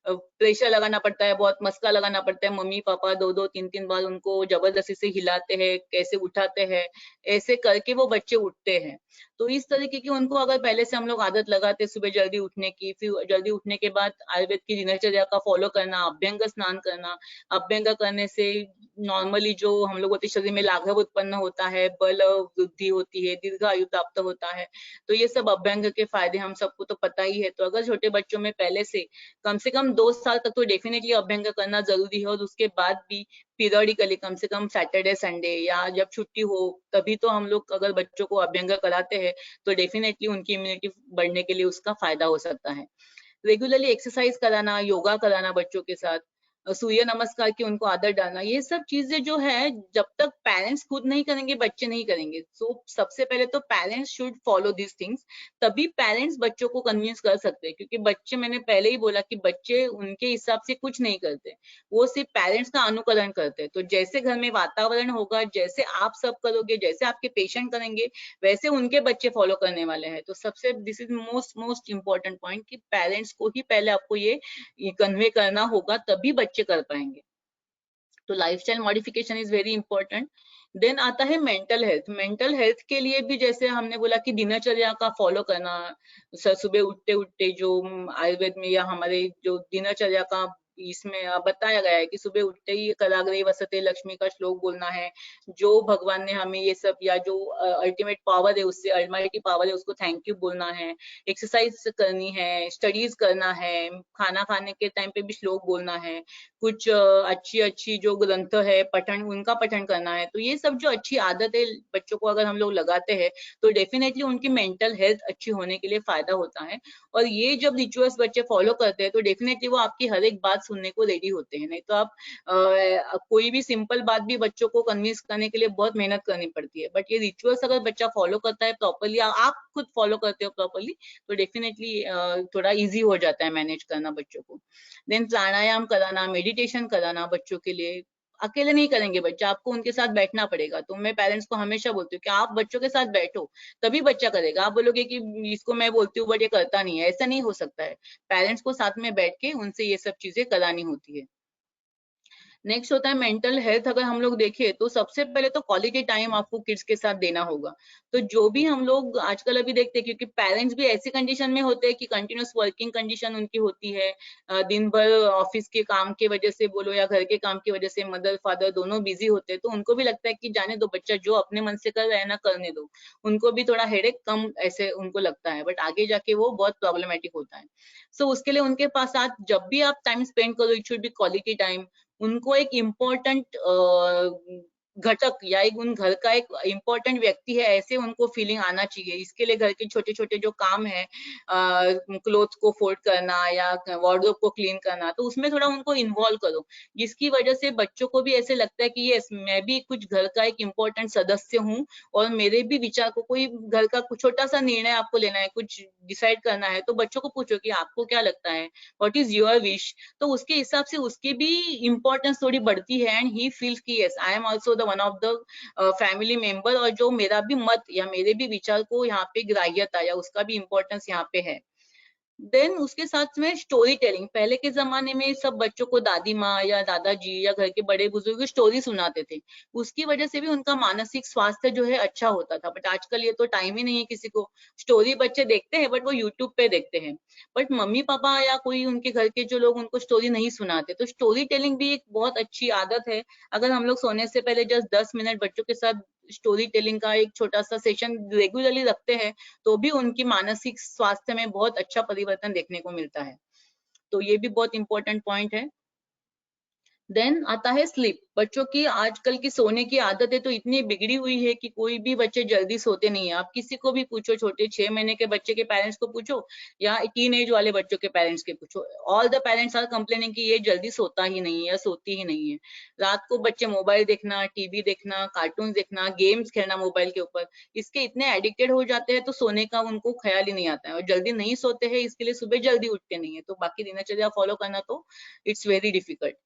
प्रेशर लगाना पड़ता है, बहुत मस्का लगाना पड़ता है। मम्मी पापा दो दो तीन तीन बार उनको जबरदस्ती से हिलाते हैं, कैसे उठाते हैं, ऐसे करके वो बच्चे उठते हैं। तो इस तरीके की उनको अगर पहले से हम लोग आदत लगाते सुबह जल्दी उठने की, फिर जल्दी उठने के बाद आयुर्वेद की दिनचर्या का फॉलो करना, अभ्यंग स्नान करना। अभ्यंग करने से नॉर्मली जो हम लोग होते शरीर में लाघव उत्पन्न होता है, बल वृद्धि होती है, दीर्घ आयु प्राप्त होता है। तो ये सब अभ्यंग के फायदे हम सबको तो पता ही है। तो अगर छोटे बच्चों में पहले से कम 2 साल तक तो डेफिनेटली अभ्यंग करना जरूरी है, और उसके बाद भी पीरियडिकली कम से कम सैटरडे संडे या जब छुट्टी हो तभी तो हम लोग अगर बच्चों को अभ्यंग कराते हैं, तो डेफिनेटली उनकी इम्यूनिटी बढ़ने के लिए उसका फायदा हो सकता है। रेगुलरली एक्सरसाइज कराना, योगा कराना बच्चों के साथ, सूर्य नमस्कार की उनको आदत डालना, ये सब चीजें जो है जब तक पेरेंट्स खुद नहीं करेंगे बच्चे नहीं करेंगे। सो सबसे पहले तो parents should follow this things, तभी पेरेंट्स बच्चों को कन्विंस कर सकते हैं। क्योंकि बच्चे, मैंने पहले ही बोला कि बच्चे उनके हिसाब से कुछ नहीं करते, वो सिर्फ पेरेंट्स का अनुकरण करते हैं। तो जैसे घर में वातावरण होगा, जैसे आप सब करोगे, जैसे आपके पेशेंट करेंगे, वैसे उनके बच्चे फॉलो करने वाले हैं। तो सबसे this is most most important point कि पेरेंट्स को ही पहले आपको ये कन्वे करना होगा, तभी बच्चे कर पाएंगे। तो lifestyle modification is very important. Then आता है मेंटल हेल्थ। मेंटल हेल्थ के लिए भी जैसे हमने बोला कि दिनचर्या का फॉलो करना, सुबह उठते उठते जो आयुर्वेद में या हमारे जो दिनचर्या का इसमें बताया गया है कि सुबह उठते ही कराग्रे वसते लक्ष्मी का श्लोक बोलना है। जो भगवान ने हमें ये सब, या जो अल्टीमेट पावर है, उससे अल्माइटी पावर है, उसको थैंक यू बोलना है। एक्सरसाइज करनी है, स्टडीज करना है, खाना खाने के टाइम पे भी श्लोक बोलना है, कुछ अच्छी अच्छी जो ग्रंथ है पठन, उनका पठन करना है। तो ये सब जो अच्छी आदतें बच्चों को अगर हम लोग लगाते हैं तो डेफिनेटली उनकी मेंटल हेल्थ अच्छी होने के लिए फायदा होता है। और ये जब रिचुअल्स बच्चे फॉलो करते हैं तो डेफिनेटली वो आपकी हर एक बात सुनने को रेडी होते हैं। नहीं तो आप कोई भी सिंपल बात भी बच्चों को कन्विंस करने के लिए बहुत मेहनत करनी पड़ती है। बट ये रिचुअल्स अगर बच्चा फॉलो करता है प्रॉपरली, आप खुद फॉलो करते हो प्रॉपरली, तो डेफिनेटली थोड़ा इजी हो जाता है मैनेज करना बच्चों को। देन प्राणायाम कराना, मेडिटेशन कराना बच्चों के लिए। अकेले नहीं करेंगे बच्चा, आपको उनके साथ बैठना पड़ेगा। तो मैं पेरेंट्स को हमेशा बोलती हूँ कि आप बच्चों के साथ बैठो, तभी बच्चा करेगा। आप बोलोगे कि इसको मैं बोलती हूँ बट ये करता नहीं है, ऐसा नहीं हो सकता है। पेरेंट्स को साथ में बैठ के उनसे ये सब चीजें करानी होती है। नेक्स्ट होता है मेंटल हेल्थ। अगर हम लोग देखें तो सबसे पहले तो क्वालिटी टाइम आपको किड्स के साथ देना होगा। तो जो भी हम लोग आजकल अभी देखते हैं, क्योंकि पेरेंट्स भी ऐसी कंडीशन में होते हैं कि कंटिन्यूअस वर्किंग कंडीशन उनकी होती है, दिन भर ऑफिस के काम की वजह से बोलो या घर के काम की वजह से मदर फादर दोनों बिजी होते हैं। तो उनको भी लगता है कि जाने दो, बच्चा जो अपने मन से कर रहा है ना, करने दो। उनको भी थोड़ा हेडेक कम ऐसे उनको लगता है, बट आगे जाके वो बहुत प्रॉब्लमेटिक होता है। सो उसके लिए उनके पास आज जब भी आप टाइम स्पेंड करो, it should be quality time. उनको एक इम्पोर्टेंट घटक या एक उन घर का एक इम्पोर्टेंट व्यक्ति है, ऐसे उनको फीलिंग आना चाहिए। इसके लिए घर के छोटे छोटे जो काम है, क्लोथ को फोल्ड करना या वार्डरोब को क्लीन करना, तो उसमें थोड़ा उनको इन्वॉल्व करो, जिसकी वजह से बच्चों को भी ऐसे लगता है कि यस, मैं भी कुछ घर का एक इम्पोर्टेंट सदस्य हूँ और मेरे भी विचार को, कोई घर का कुछ छोटा सा निर्णय आपको लेना है, कुछ डिसाइड करना है, तो बच्चों को पूछो कि आपको क्या लगता है, व्हाट इज योर विश, तो उसके हिसाब से उसकी भी इम्पोर्टेंस थोड़ी बढ़ती है एंड ही फील्स कि yes, I am also the one of the family member, और जो मेरा भी मत या मेरे भी विचार को यहाँ पे ग्राह्यता या उसका भी इम्पोर्टेंस यहाँ पे है। देन उसके साथ में स्टोरी टेलिंग। पहले के जमाने में सब बच्चों को दादी माँ या दादाजी या घर के बड़े बुजुर्ग स्टोरी सुनाते थे, उसकी वजह से भी उनका मानसिक स्वास्थ्य जो है अच्छा होता था। बट आजकल ये तो टाइम ही नहीं है किसी को, स्टोरी बच्चे देखते हैं बट वो यूट्यूब पे देखते हैं, बट मम्मी पापा या कोई उनके घर के जो लोग उनको स्टोरी नहीं सुनाते। तो स्टोरी टेलिंग भी एक बहुत अच्छी आदत है। अगर हम लोग सोने से पहले जस्ट 10 मिनट बच्चों के साथ स्टोरी टेलिंग का एक छोटा सा सेशन रेगुलरली रखते हैं, तो भी उनकी मानसिक स्वास्थ्य में बहुत अच्छा परिवर्तन देखने को मिलता है। तो ये भी बहुत इंपॉर्टेंट पॉइंट है। देन आता है स्लीप। बच्चों की आजकल की सोने की आदतें तो इतनी बिगड़ी हुई है कि कोई भी बच्चे जल्दी सोते नहीं है। आप किसी को भी पूछो, छोटे 6 महीने के बच्चे के पेरेंट्स को पूछो या टीन एज वाले बच्चों के पेरेंट्स के पूछो, all the parents are complaining कि ये जल्दी सोता ही नहीं है या सोती ही नहीं है। रात को बच्चे मोबाइल देखना, टीवी देखना, कार्टून देखना, गेम्स खेलना मोबाइल के ऊपर, इसके इतने एडिक्टेड हो जाते हैं तो सोने का उनको ख्याल ही नहीं आता है, और जल्दी नहीं सोते हैं इसके लिए सुबह जल्दी उठते नहीं है, तो बाकी दिनचर्या फॉलो करना तो इट्स वेरी डिफिकल्ट।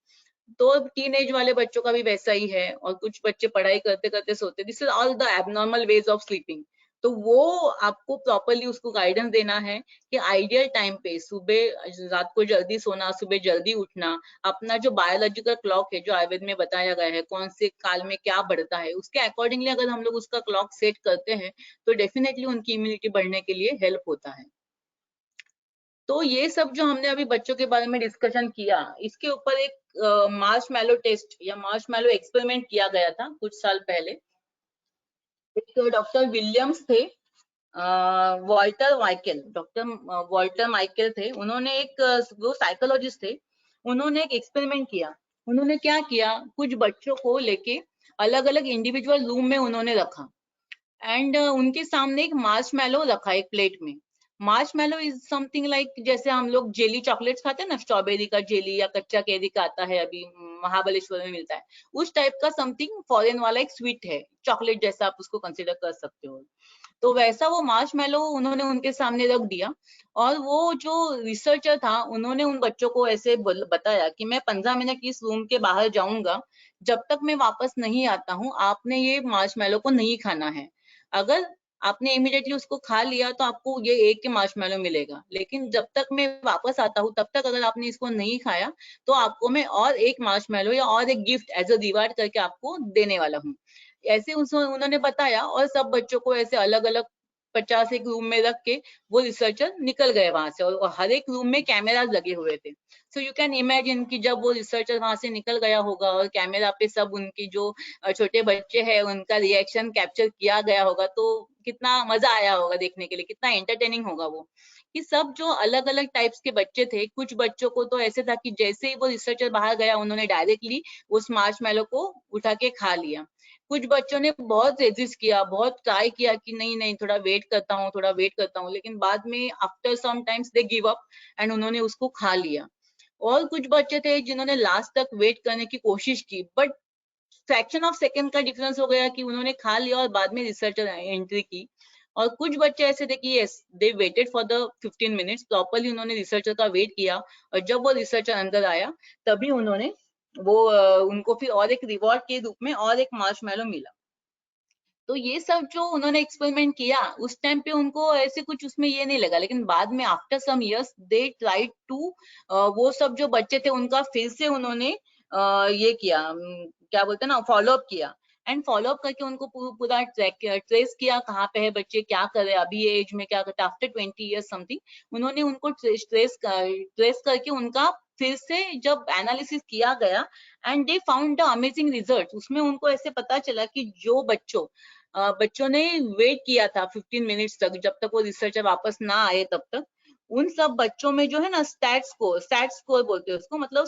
तो टीनेज वाले बच्चों का भी वैसा ही है, और कुछ बच्चे पढ़ाई करते करते सोते, this is all the abnormal ways of sleeping. तो वो आपको प्रॉपरली उसको गाइडेंस देना है कि आइडियल टाइम पे सुबह, रात को जल्दी सोना, सुबह जल्दी उठना, अपना जो बायोलॉजिकल क्लॉक है जो आयुर्वेद में बताया गया है कौन से काल में क्या बढ़ता है, उसके अकॉर्डिंगली अगर हम लोग उसका क्लॉक सेट करते हैं तो डेफिनेटली उनकी इम्यूनिटी बढ़ने के लिए हेल्प होता है। तो ये सब जो हमने अभी बच्चों के बारे में डिस्कशन किया, इसके ऊपर एक मार्शमैलो टेस्ट या मार्शमैलो एक्सपेरिमेंट किया गया था कुछ साल पहले। एक डॉक्टर विलियम्स थे, Walter Michael, doctor Walter Michael थे, उन्होंने एक वो साइकोलॉजिस्ट थे, उन्होंने एक एक्सपेरिमेंट किया। उन्होंने क्या किया, कुछ बच्चों को लेके अलग अलग इंडिविजुअल रूम में उन्होंने रखा एंड उनके सामने एक मार्शमैलो रखा एक प्लेट में। मार्शमैलो इज समथिंग लाइक, जैसे हम लोग जेली चॉकलेट्स खाते हैं ना, स्ट्रॉबेरी का जेली या कच्चा कैरी का आता है, अभी महाबलेश्वर में मिलता है, उस टाइप का समथिंग फॉरेन वाला एक स्वीट है, चॉकलेट जैसा आप उसको कंसिडर कर सकते हो। तो वैसा वो मार्शमैलो उन्होंने उनके सामने रख दिया, और वो जो रिसर्चर था उन्होंने उन बच्चों को ऐसे बताया कि मैं 15 मिनट इस रूम के बाहर जाऊंगा, जब तक मैं वापस नहीं आता हूँ आपने ये मार्शमैलो को नहीं खाना है। अगर आपने इमीडिएटली उसको खा लिया तो आपको ये एक के मार्शमैलो मिलेगा, लेकिन जब तक मैं वापस आता हूँ तब तक अगर आपने इसको नहीं खाया तो आपको मैं और एक मार्शमैलो या और एक गिफ्ट एज अ रिवार्ड करके आपको देने वाला हूँ। ऐसे उन्होंने बताया, और सब बच्चों को ऐसे अलग अलग 50 एक रूम में रख के वो रिसर्चर निकल गए वहां से, और हर एक रूम में कैमराज लगे हुए थे। सो यू कैन इमेजिन कि जब वो रिसर्चर वहां से निकल गया होगा और कैमरा पे सब उनकी जो छोटे बच्चे हैं उनका रिएक्शन कैप्चर किया गया होगा, तो कितना मजा आया होगा देखने के लिए, कितना एंटरटेनिंग होगा वो, कि सब जो अलग अलग टाइप्स के बच्चे थे। कुछ बच्चों को तो ऐसे था कि जैसे ही वो रिसर्चर बाहर गया उन्होंने डायरेक्टली उस मार्शमैलो को उठा के खा लिया। कुछ बच्चों ने बहुत रेजिस्ट किया, बहुत ट्राई किया कि नहीं नहीं थोड़ा वेट करता हूँ, थोड़ा वेट करता हूँ, लेकिन बाद में after some times they give up and उन्होंने उसको खा लिया। और कुछ बच्चे थे जिन्होंने लास्ट तक वेट करने की कोशिश की, बट फ्रैक्शन ऑफ सेकंड का डिफरेंस हो गया कि उन्होंने खा लिया और बाद में रिसर्चर एंट्री की। और कुछ बच्चे ऐसे थे कि yes they waited for the 15 minutes, properly उन्होंने रिसर्चर का वेट किया, और जब वो रिसर्चर अंदर आया तभी उन्होंने वो उनको फिर और एक रिवॉर्ड के रूप में और एक मार्शमैलो मिला। तो ये सब जो उन्होंने एक्सपेरिमेंट किया उस टाइम पे उनको ऐसे कुछ उसमें ये नहीं लगा, लेकिन बाद में after some years they tried to, वो सब जो बच्चे थे उनका फिर से उन्होंने ये किया, क्या बोलते हैं ना, फॉलो अप किया, एंड फॉलो अप करके उनको पूरा ट्रेस किया कहाँ पे है बच्चे, क्या कर रहे हैं अभी ये एज में, क्या करते आफ्टर 20 इयर्स समथिंग। उन्होंने उनको ट्रेस करके उनका फिर से जब एनालिसिस किया गया and they found the amazing result. उसमें उनको ऐसे पता चला कि जो बच्चों ने वेट किया था 15 मिनट्स तक, जब तक वो रिसर्चर वापस ना आए तब तक, उन सब बच्चों में जो है ना स्टैट स्कोर बोलते हैं उसको, मतलब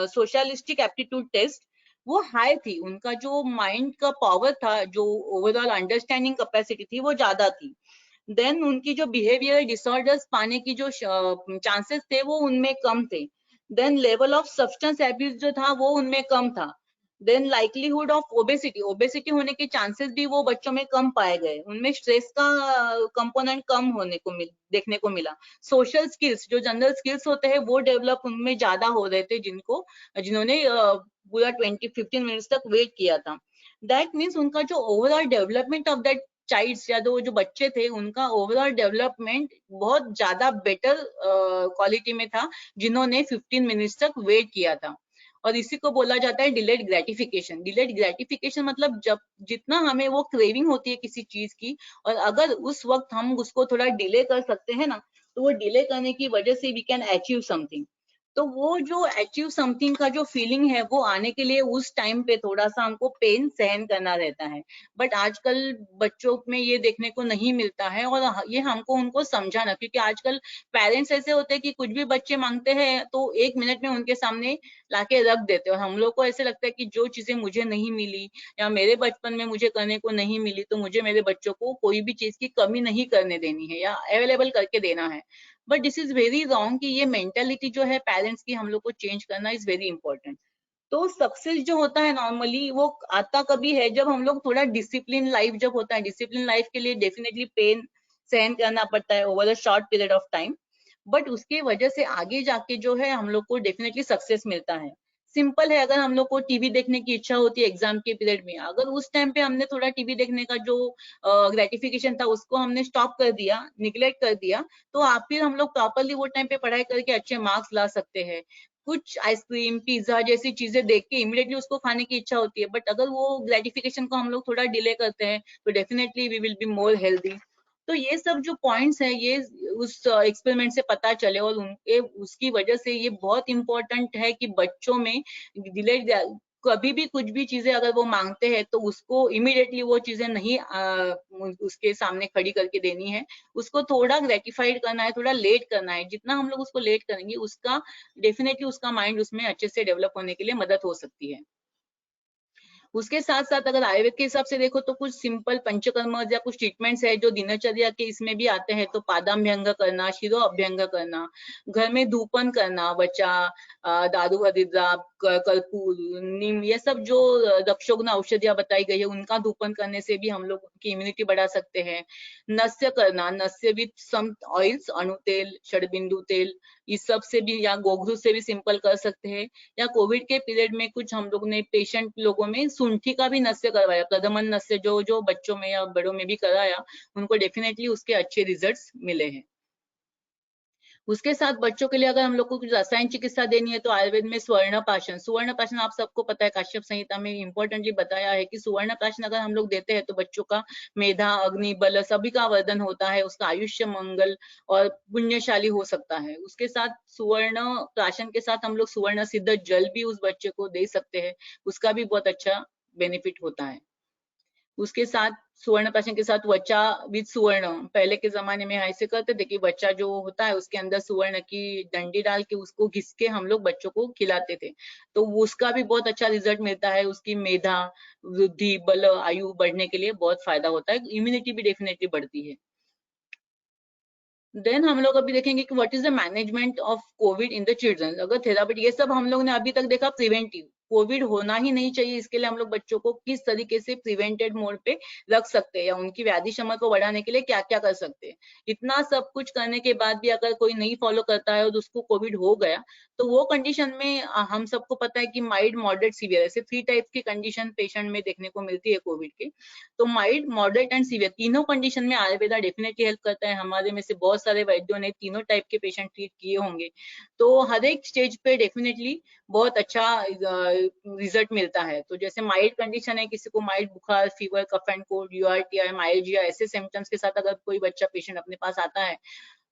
सोशलिस्टिक एप्टीट्यूड टेस्ट, वो हाई थी, उनका जो माइंड का पावर था, जो ओवरऑल अंडरस्टैंडिंग कैपेसिटी थी वो ज्यादा थी। देन उनकी जो बिहेवियर डिसऑर्डर्स पाने की जो चांसेस थे वो उनमें कम थे। Then level of substance abuse जो था वो उनमें कम था। Then likelihood of obesity, obesity होने के चांसेस भी वो बच्चों में कम पाए गए, उनमें स्ट्रेस का कंपोनेंट कम होने को देखने को मिला। सोशल स्किल्स, जो जनरल स्किल्स होते हैं वो डेवलप उनमें ज्यादा हो रहे थे, जिन्होंने पूरा 15 मिनट्स तक वेट किया था। दैट मीन्स उनका जो overall development of that childs या जो बच्चे थे, उनका ओवरऑल डेवलपमेंट बहुत ज्यादा बेटर क्वालिटी में था, जिन्होंने 15 मिनट्स तक वेट किया था। और इसी को बोला जाता है डिलेड ग्रेटिफिकेशन। डिलेड ग्रेटिफिकेशन मतलब जब जितना हमें वो क्रेविंग होती है किसी चीज की, और अगर उस वक्त हम उसको थोड़ा डिले कर सकते हैं ना, तो वो डिले करने की वजह से वी कैन अचीव समथिंग। तो वो जो अचीव समथिंग का जो फीलिंग है वो आने के लिए उस टाइम पे थोड़ा सा हमको पेन सहन करना रहता है। बट आजकल बच्चों में ये देखने को नहीं मिलता है, और ये हमको उनको समझाना, क्योंकि आजकल पेरेंट्स ऐसे होते हैं कि कुछ भी बच्चे मांगते हैं तो 1 मिनट में उनके सामने लाके रख देते हैं, और हम लोग को ऐसे लगता है कि जो चीजें मुझे नहीं मिली या मेरे बचपन में मुझे करने को नहीं मिली, तो मुझे मेरे बच्चों को कोई भी चीज की कमी नहीं करने देनी है या अवेलेबल करके देना है। But this is very wrong कि ये मेंटेलिटी जो है पेरेंट्स की हम लोग को चेंज करना इज वेरी इंपॉर्टेंट। तो सक्सेस जो होता है नॉर्मली वो आता कभी है जब हम लोग थोड़ा डिसिप्लिन लाइफ जब होता है। डिसिप्लिन लाइफ के लिए डेफिनेटली पेन सहन करना पड़ता है over a short period of time, but उसके वजह से आगे जाके जो है हम लोग को डेफिनेटली सक्सेस मिलता है। सिंपल है, अगर हम लोग को टीवी देखने की इच्छा होती है एग्जाम के पीरियड में, अगर उस टाइम पे हमने थोड़ा टीवी देखने का जो ग्रेटिफिकेशन था उसको हमने स्टॉप कर दिया, निग्लेक्ट कर दिया, तो आप फिर हम लोग प्रॉपरली वो टाइम पे पढ़ाई करके अच्छे मार्क्स ला सकते हैं। कुछ आइसक्रीम पिज्जा जैसी चीजें देख के इमिडिएटली उसको खाने की इच्छा होती है, बट अगर वो ग्रेटिफिकेशन को हम लोग थोड़ा डिले करते हैं तो definitely we will be more healthy. तो ये सब जो पॉइंट्स हैं ये उस एक्सपेरिमेंट से पता चले, और उनके उसकी वजह से ये बहुत इंपॉर्टेंट है कि बच्चों में डिलेड, कभी भी कुछ भी चीजें अगर वो मांगते हैं तो उसको इमीडिएटली वो चीजें नहीं उसके सामने खड़ी करके देनी है। उसको थोड़ा ग्रेटिफाइड करना है, थोड़ा लेट करना है। जितना हम लोग उसको लेट करेंगे उसका डेफिनेटली उसका माइंड उसमें अच्छे से डेवलप होने के लिए मदद हो सकती है। उसके साथ साथ अगर आयुर्वेद के हिसाब से देखो तो कुछ सिंपल पंचकर्म या कुछ ट्रीटमेंट्स है जो दिनचर्या के इसमें भी आते हैं। तो पादाभ्यंग करना, शिरो अभ्यंग करना, घर में धूपन करना, वचा, दारू हरिद्रा, कर्पूर, नीम, ये सब जो दक्षोग्न औषधियां बताई गई है उनका धूपन करने से भी हम लोग की इम्यूनिटी बढ़ा सकते हैं। नस्य करना, नस्य विथ सम ऑयल्स, अणु तेल, षडबिंदु तेल, इस सब से भी, या गोघृत से भी सिंपल कर सकते हैं। या कोविड के पीरियड में कुछ हम लोग ने पेशेंट लोगों में सूंठी का भी नस्य करवाया, प्रदमन नस्य जो जो बच्चों में या बड़ों में भी कराया, उनको डेफिनेटली उसके अच्छे रिजल्ट्स मिले हैं। उसके साथ बच्चों के लिए अगर हम लोग को कुछ रसायन चिकित्सा देनी है तो आयुर्वेद में स्वर्ण प्राशन, सुवर्ण प्राशन आप सबको पता है, काश्यप संहिता में इंपॉर्टेंटली बताया है कि सुवर्ण प्राशन अगर हम लोग देते हैं तो बच्चों का मेधा, अग्नि, बल सभी का वर्धन होता है, उसका आयुष्य मंगल और पुण्यशाली हो सकता है। उसके साथ सुवर्ण प्राशन के साथ हम लोग सुवर्ण सिद्ध जल भी उस बच्चे को दे सकते हैं, उसका भी बहुत अच्छा बेनिफिट होता है। उसके साथ सुवर्ण प्राशन के साथ वचा विद सुवर्ण, पहले के जमाने में ऐसे करते थे कि वचा जो होता है उसके अंदर सुवर्ण की डंडी डाल के उसको घिस के हम लोग बच्चों को खिलाते थे, तो उसका भी बहुत अच्छा रिजल्ट मिलता है। उसकी मेधा वृद्धि, बल, आयु बढ़ने के लिए बहुत फायदा होता है, इम्यूनिटी भी डेफिनेटली बढ़ती है। देन हम लोग अभी देखेंगे कि what is the management of Covid in the children. अगर थेरापी, ये सब हम लोग ने अभी तक देखा प्रिवेंटिव, कोविड होना ही नहीं चाहिए इसके लिए हम लोग बच्चों को किस तरीके से प्रिवेंटेड मोड पे रख सकते हैं या उनकी व्याधि क्षमता को बढ़ाने के लिए क्या क्या कर सकते हैं। इतना सब कुछ करने के बाद भी अगर कोई नहीं फॉलो करता है और उसको कोविड हो गया, तो वो कंडीशन में हम सबको पता है कि माइल्ड, मॉडरेट, सीवियर, ऐसे 3 टाइप की कंडीशन पेशेंट में देखने को मिलती है कोविड के। तो माइल्ड, मॉडरेट एंड सीवियर तीनों कंडीशन में आयुर्वेदा डेफिनेटली हेल्प करता है। हमारे में से बहुत सारे वैद्यों ने तीनों टाइप के पेशेंट ट्रीट किए होंगे, तो हर एक स्टेज पे डेफिनेटली बहुत अच्छा रिजल्ट मिलता है। तो जैसे माइल्ड कंडीशन है, किसी को माइल्ड बुखार, फीवर, कफ एंड कोल्ड, यूआरटीआई, माइल्जिया, ऐसे सिम्टम्स के साथ अगर कोई बच्चा पेशेंट अपने पास आता है,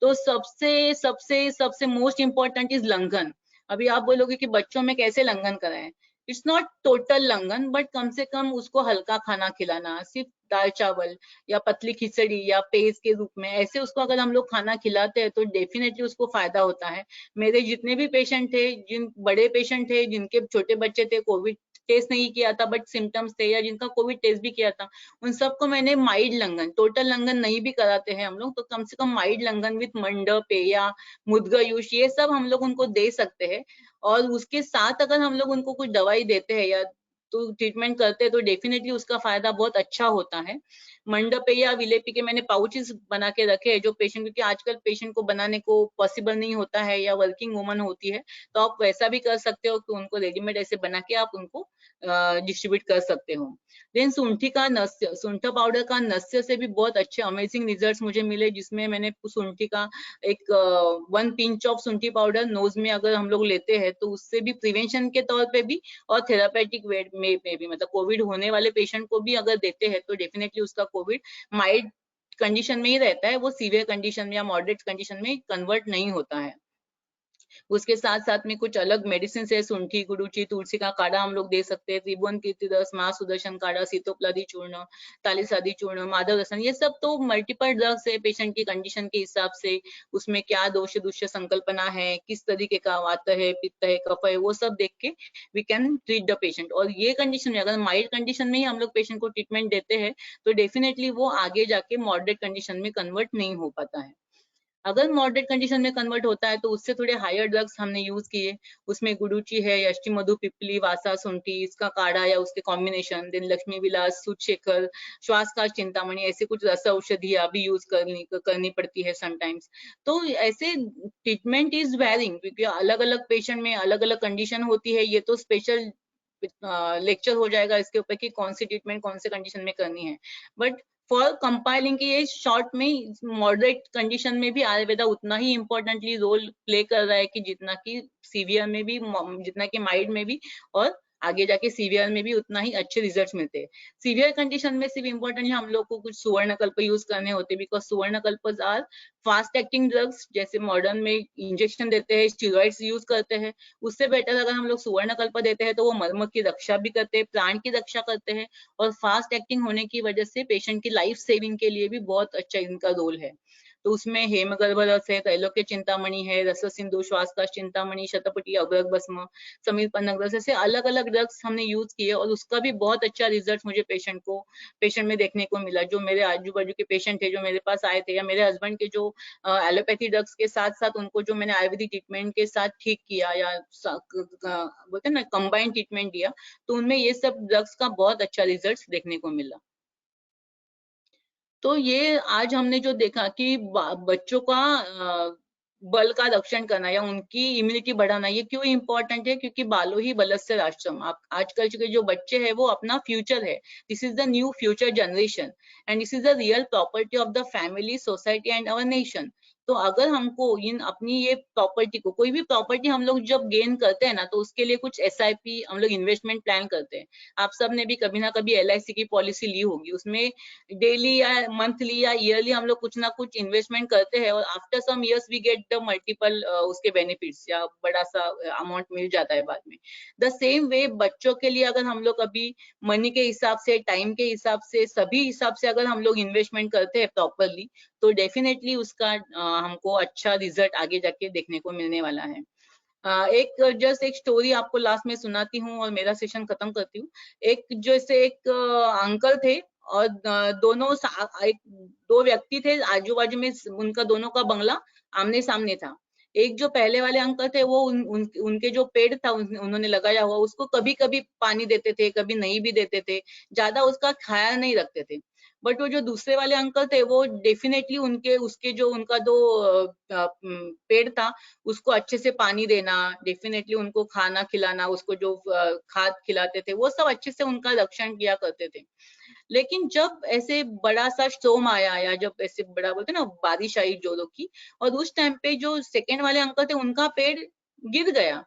तो सबसे सबसे सबसे मोस्ट इंपॉर्टेंट इज लंघन। अभी आप बोलोगे कि बच्चों में कैसे लंघन कराएं, इट्स नॉट टोटल लंघन, बट कम से कम उसको हल्का खाना खिलाना, सिर्फ दाल चावल या पतली खिचड़ी या पेज के रूप में, ऐसे उसको अगर हम लोग खाना खिलाते हैं तो डेफिनेटली उसको फायदा होता है। मेरे जितने भी पेशेंट थे, जिन बड़े पेशेंट थे जिनके छोटे बच्चे थे कोविड टेस्ट नहीं किया था बट सिम्टम्स थे, या जिनका कोविड टेस्ट भी किया था, उन सबको मैंने माइल्ड लंघन, टोटल लंघन नहीं भी कराते हैं हम लोग, तो कम से कम माइल्ड लंघन विद मंडप या मुद्गयूष, ये सब हम लोग उनको दे सकते हैं। और उसके साथ अगर हम लोग उनको कुछ दवाई देते हैं या तो ट्रीटमेंट करते हैं तो डेफिनेटली उसका फायदा बहुत अच्छा होता है। मंडप या विलेपी के मैंने पाउचेस बना के रखे हैं जो पेशेंट, क्योंकि आजकल पेशेंट को बनाने को पॉसिबल नहीं होता है या वर्किंग वुमन होती है, तो आप वैसा भी कर सकते हो कि उनको रेडीमेड ऐसे बना के आप उनको डिस्ट्रीब्यूट कर सकते हो। देन शुंठी का नस्य, शुंठा पाउडर का नस्य से भी बहुत अच्छे अमेजिंग रिजल्ट्स मुझे मिले, जिसमें मैंने शुंठी का एक 1 पिंच ऑफ शुंठी पाउडर नोज में अगर हम लोग लेते हैं तो उससे भी प्रिवेंशन के तौर पे भी और थेरापेटिक वे में भी, मतलब कोविड होने वाले पेशेंट को भी अगर देते हैं तो डेफिनेटली उसका कोविड माइल्ड कंडीशन में ही रहता है, वो सीवियर कंडीशन में या मॉडरेट कंडीशन में कन्वर्ट नहीं होता है। उसके साथ साथ में कुछ अलग मेडिसिन है, शुंठी, गुडुचि, तुलसी का काढ़ा हम लोग दे सकते हैं, त्रिभुवन कीर्तिदस, माँ सुदर्शन काढ़ा, सीतोपलादी चूर्ण, तालिसादी चूर्ण, माधव रसन, ये सब तो मल्टीपल ड्रग्स है पेशेंट की कंडीशन के हिसाब से, उसमें क्या दोष दुष्य संकल्पना है, किस तरीके का वात है, पित्त है, कफ है, वो सब देख के we can treat the patient. और ये कंडीशन में अगर माइल्ड कंडीशन में ही हम लोग पेशेंट को ट्रीटमेंट देते हैं तो डेफिनेटली वो आगे जाके मॉडरेट कंडीशन में कन्वर्ट नहीं हो पाता है। अगर मॉडरेट कंडीशन में कन्वर्ट होता है तो उससे थोड़े हायर ड्रग्स हमने यूज किए, उसमें गुडुचि है, अष्टमधु, पिपली, वासा, शुंठी, इसका काढ़ा या उसके कॉम्बिनेशन, देन लक्ष्मी विलास, सुचेखर, श्वासकाश, चिंतामणि, ऐसे कुछ रस औषधियां भी यूज करनी पड़ती है समटाइम्स। तो ऐसे ट्रीटमेंट इज वेरिंग, क्योंकि अलग अलग पेशेंट में अलग अलग कंडीशन होती है, ये तो स्पेशल लेक्चर हो जाएगा इसके ऊपर कि कौन सी ट्रीटमेंट कौन से कंडीशन में करनी है। बट फॉर कंपाइलिंग की ये शॉर्ट में मॉडरेट कंडीशन में भी आयुर्वेदा उतना ही इम्पोर्टेंटली रोल प्ले कर रहा है कि जितना कि सीवियर में भी, जितना कि माइल्ड में भी, और आगे जाके सीवियर में भी उतना ही अच्छे रिजल्ट्स मिलते हैं। सीवियर कंडीशन में सिर्फ इम्पोर्टेंट है हम लोग को कुछ सुवर्णकल्प यूज करने होते हैं, बिकॉज सुवर्णकल्प आर फास्ट एक्टिंग ड्रग्स, जैसे मॉडर्न में इंजेक्शन देते हैं, स्टीरॉइड्स यूज करते हैं, उससे बेटर अगर हम लोग सुवर्णकल्प देते हैं तो वो मर्म की रक्षा भी करते हैं, प्राण की रक्षा करते हैं, और फास्ट एक्टिंग होने की वजह से पेशेंट की लाइफ सेविंग के लिए भी बहुत अच्छा इनका रोल है। तो उसमें हेमगर्भ रस है, त्रैलोक्य चिंतामणि है, रस सिंधु, श्वासकाश चिंतामणि, शतपटी, अग्रग भस्म, समीर पन्नग रस, ऐसे अलग अलग ड्रग्स हमने यूज किए और उसका भी बहुत अच्छा रिजल्ट मुझे पेशेंट में देखने को मिला। जो मेरे आजू बाजू के पेशेंट थे जो मेरे पास आए थे, या मेरे हस्बैंड के जो एलोपैथी ड्रग्स के साथ साथ उनको जो मैंने आयुर्वेदिक ट्रीटमेंट के साथ ठीक किया या बोलते हैं ना कंबाइंड ट्रीटमेंट दिया, तो उनमें ये सब ड्रग्स का बहुत अच्छा रिजल्ट देखने को मिला। तो ये आज हमने जो देखा कि बच्चों का बल का रक्षण करना या उनकी इम्यूनिटी बढ़ाना, ये क्यों इम्पोर्टेंट है, क्योंकि बालो ही बलस्य राष्ट्रम, आप आजकल के जो बच्चे हैं वो अपना फ्यूचर है, this is the new future generation and this is the real property of the family, society and our nation. तो अगर हमको इन अपनी ये प्रॉपर्टी को, कोई भी प्रॉपर्टी हम लोग जब गेन करते हैं ना, तो उसके लिए कुछ SIP हम लोग इन्वेस्टमेंट प्लान करते हैं। आप सब ने भी कभी ना कभी LIC की पॉलिसी ली होगी, उसमें डेली या मंथली या ईयरली हम लोग कुछ ना कुछ इन्वेस्टमेंट करते हैं और after some years we get the multiple उसके बेनिफिट्स या बड़ा सा अमाउंट मिल जाता है बाद में। द सेम वे बच्चों के लिए अगर हम लोग अभी मनी के हिसाब से, टाइम के हिसाब से, सभी हिसाब से अगर हम लोग इन्वेस्टमेंट करते हैं प्रॉपरली, तो डेफिनेटली उसका हमको अच्छा रिजल्ट आगे जाके देखने को मिलने वाला है। एक जस्ट एक स्टोरी आपको लास्ट में सुनाती हूँ और मेरा सेशन खत्म करती हूँ। एक जैसे एक अंकल थे और दोनों एक दो व्यक्ति थे आजू बाजू में, उनका दोनों का बंगला आमने सामने था। एक जो पहले वाले अंकल थे वो उनके जो पेड़ था उन्होंने लगाया हुआ, उसको कभी कभी पानी देते थे, कभी नहीं भी देते थे, ज्यादा उसका ख्याल नहीं रखते थे। बट वो जो दूसरे वाले अंकल थे वो डेफिनेटली उसके जो उनका दो पेड़ था उसको अच्छे से पानी देना, डेफिनेटली उनको खाना खिलाना, उसको जो खाद खिलाते थे वो सब अच्छे से उनका रक्षण किया करते थे। लेकिन जब ऐसे बड़ा सा स्टॉर्म आया या जब ऐसे बड़ा बोलते ना बारिश आई जोरों की, और उस टाइम पे जो सेकंड वाले अंकल थे उनका पेड़ गिर गया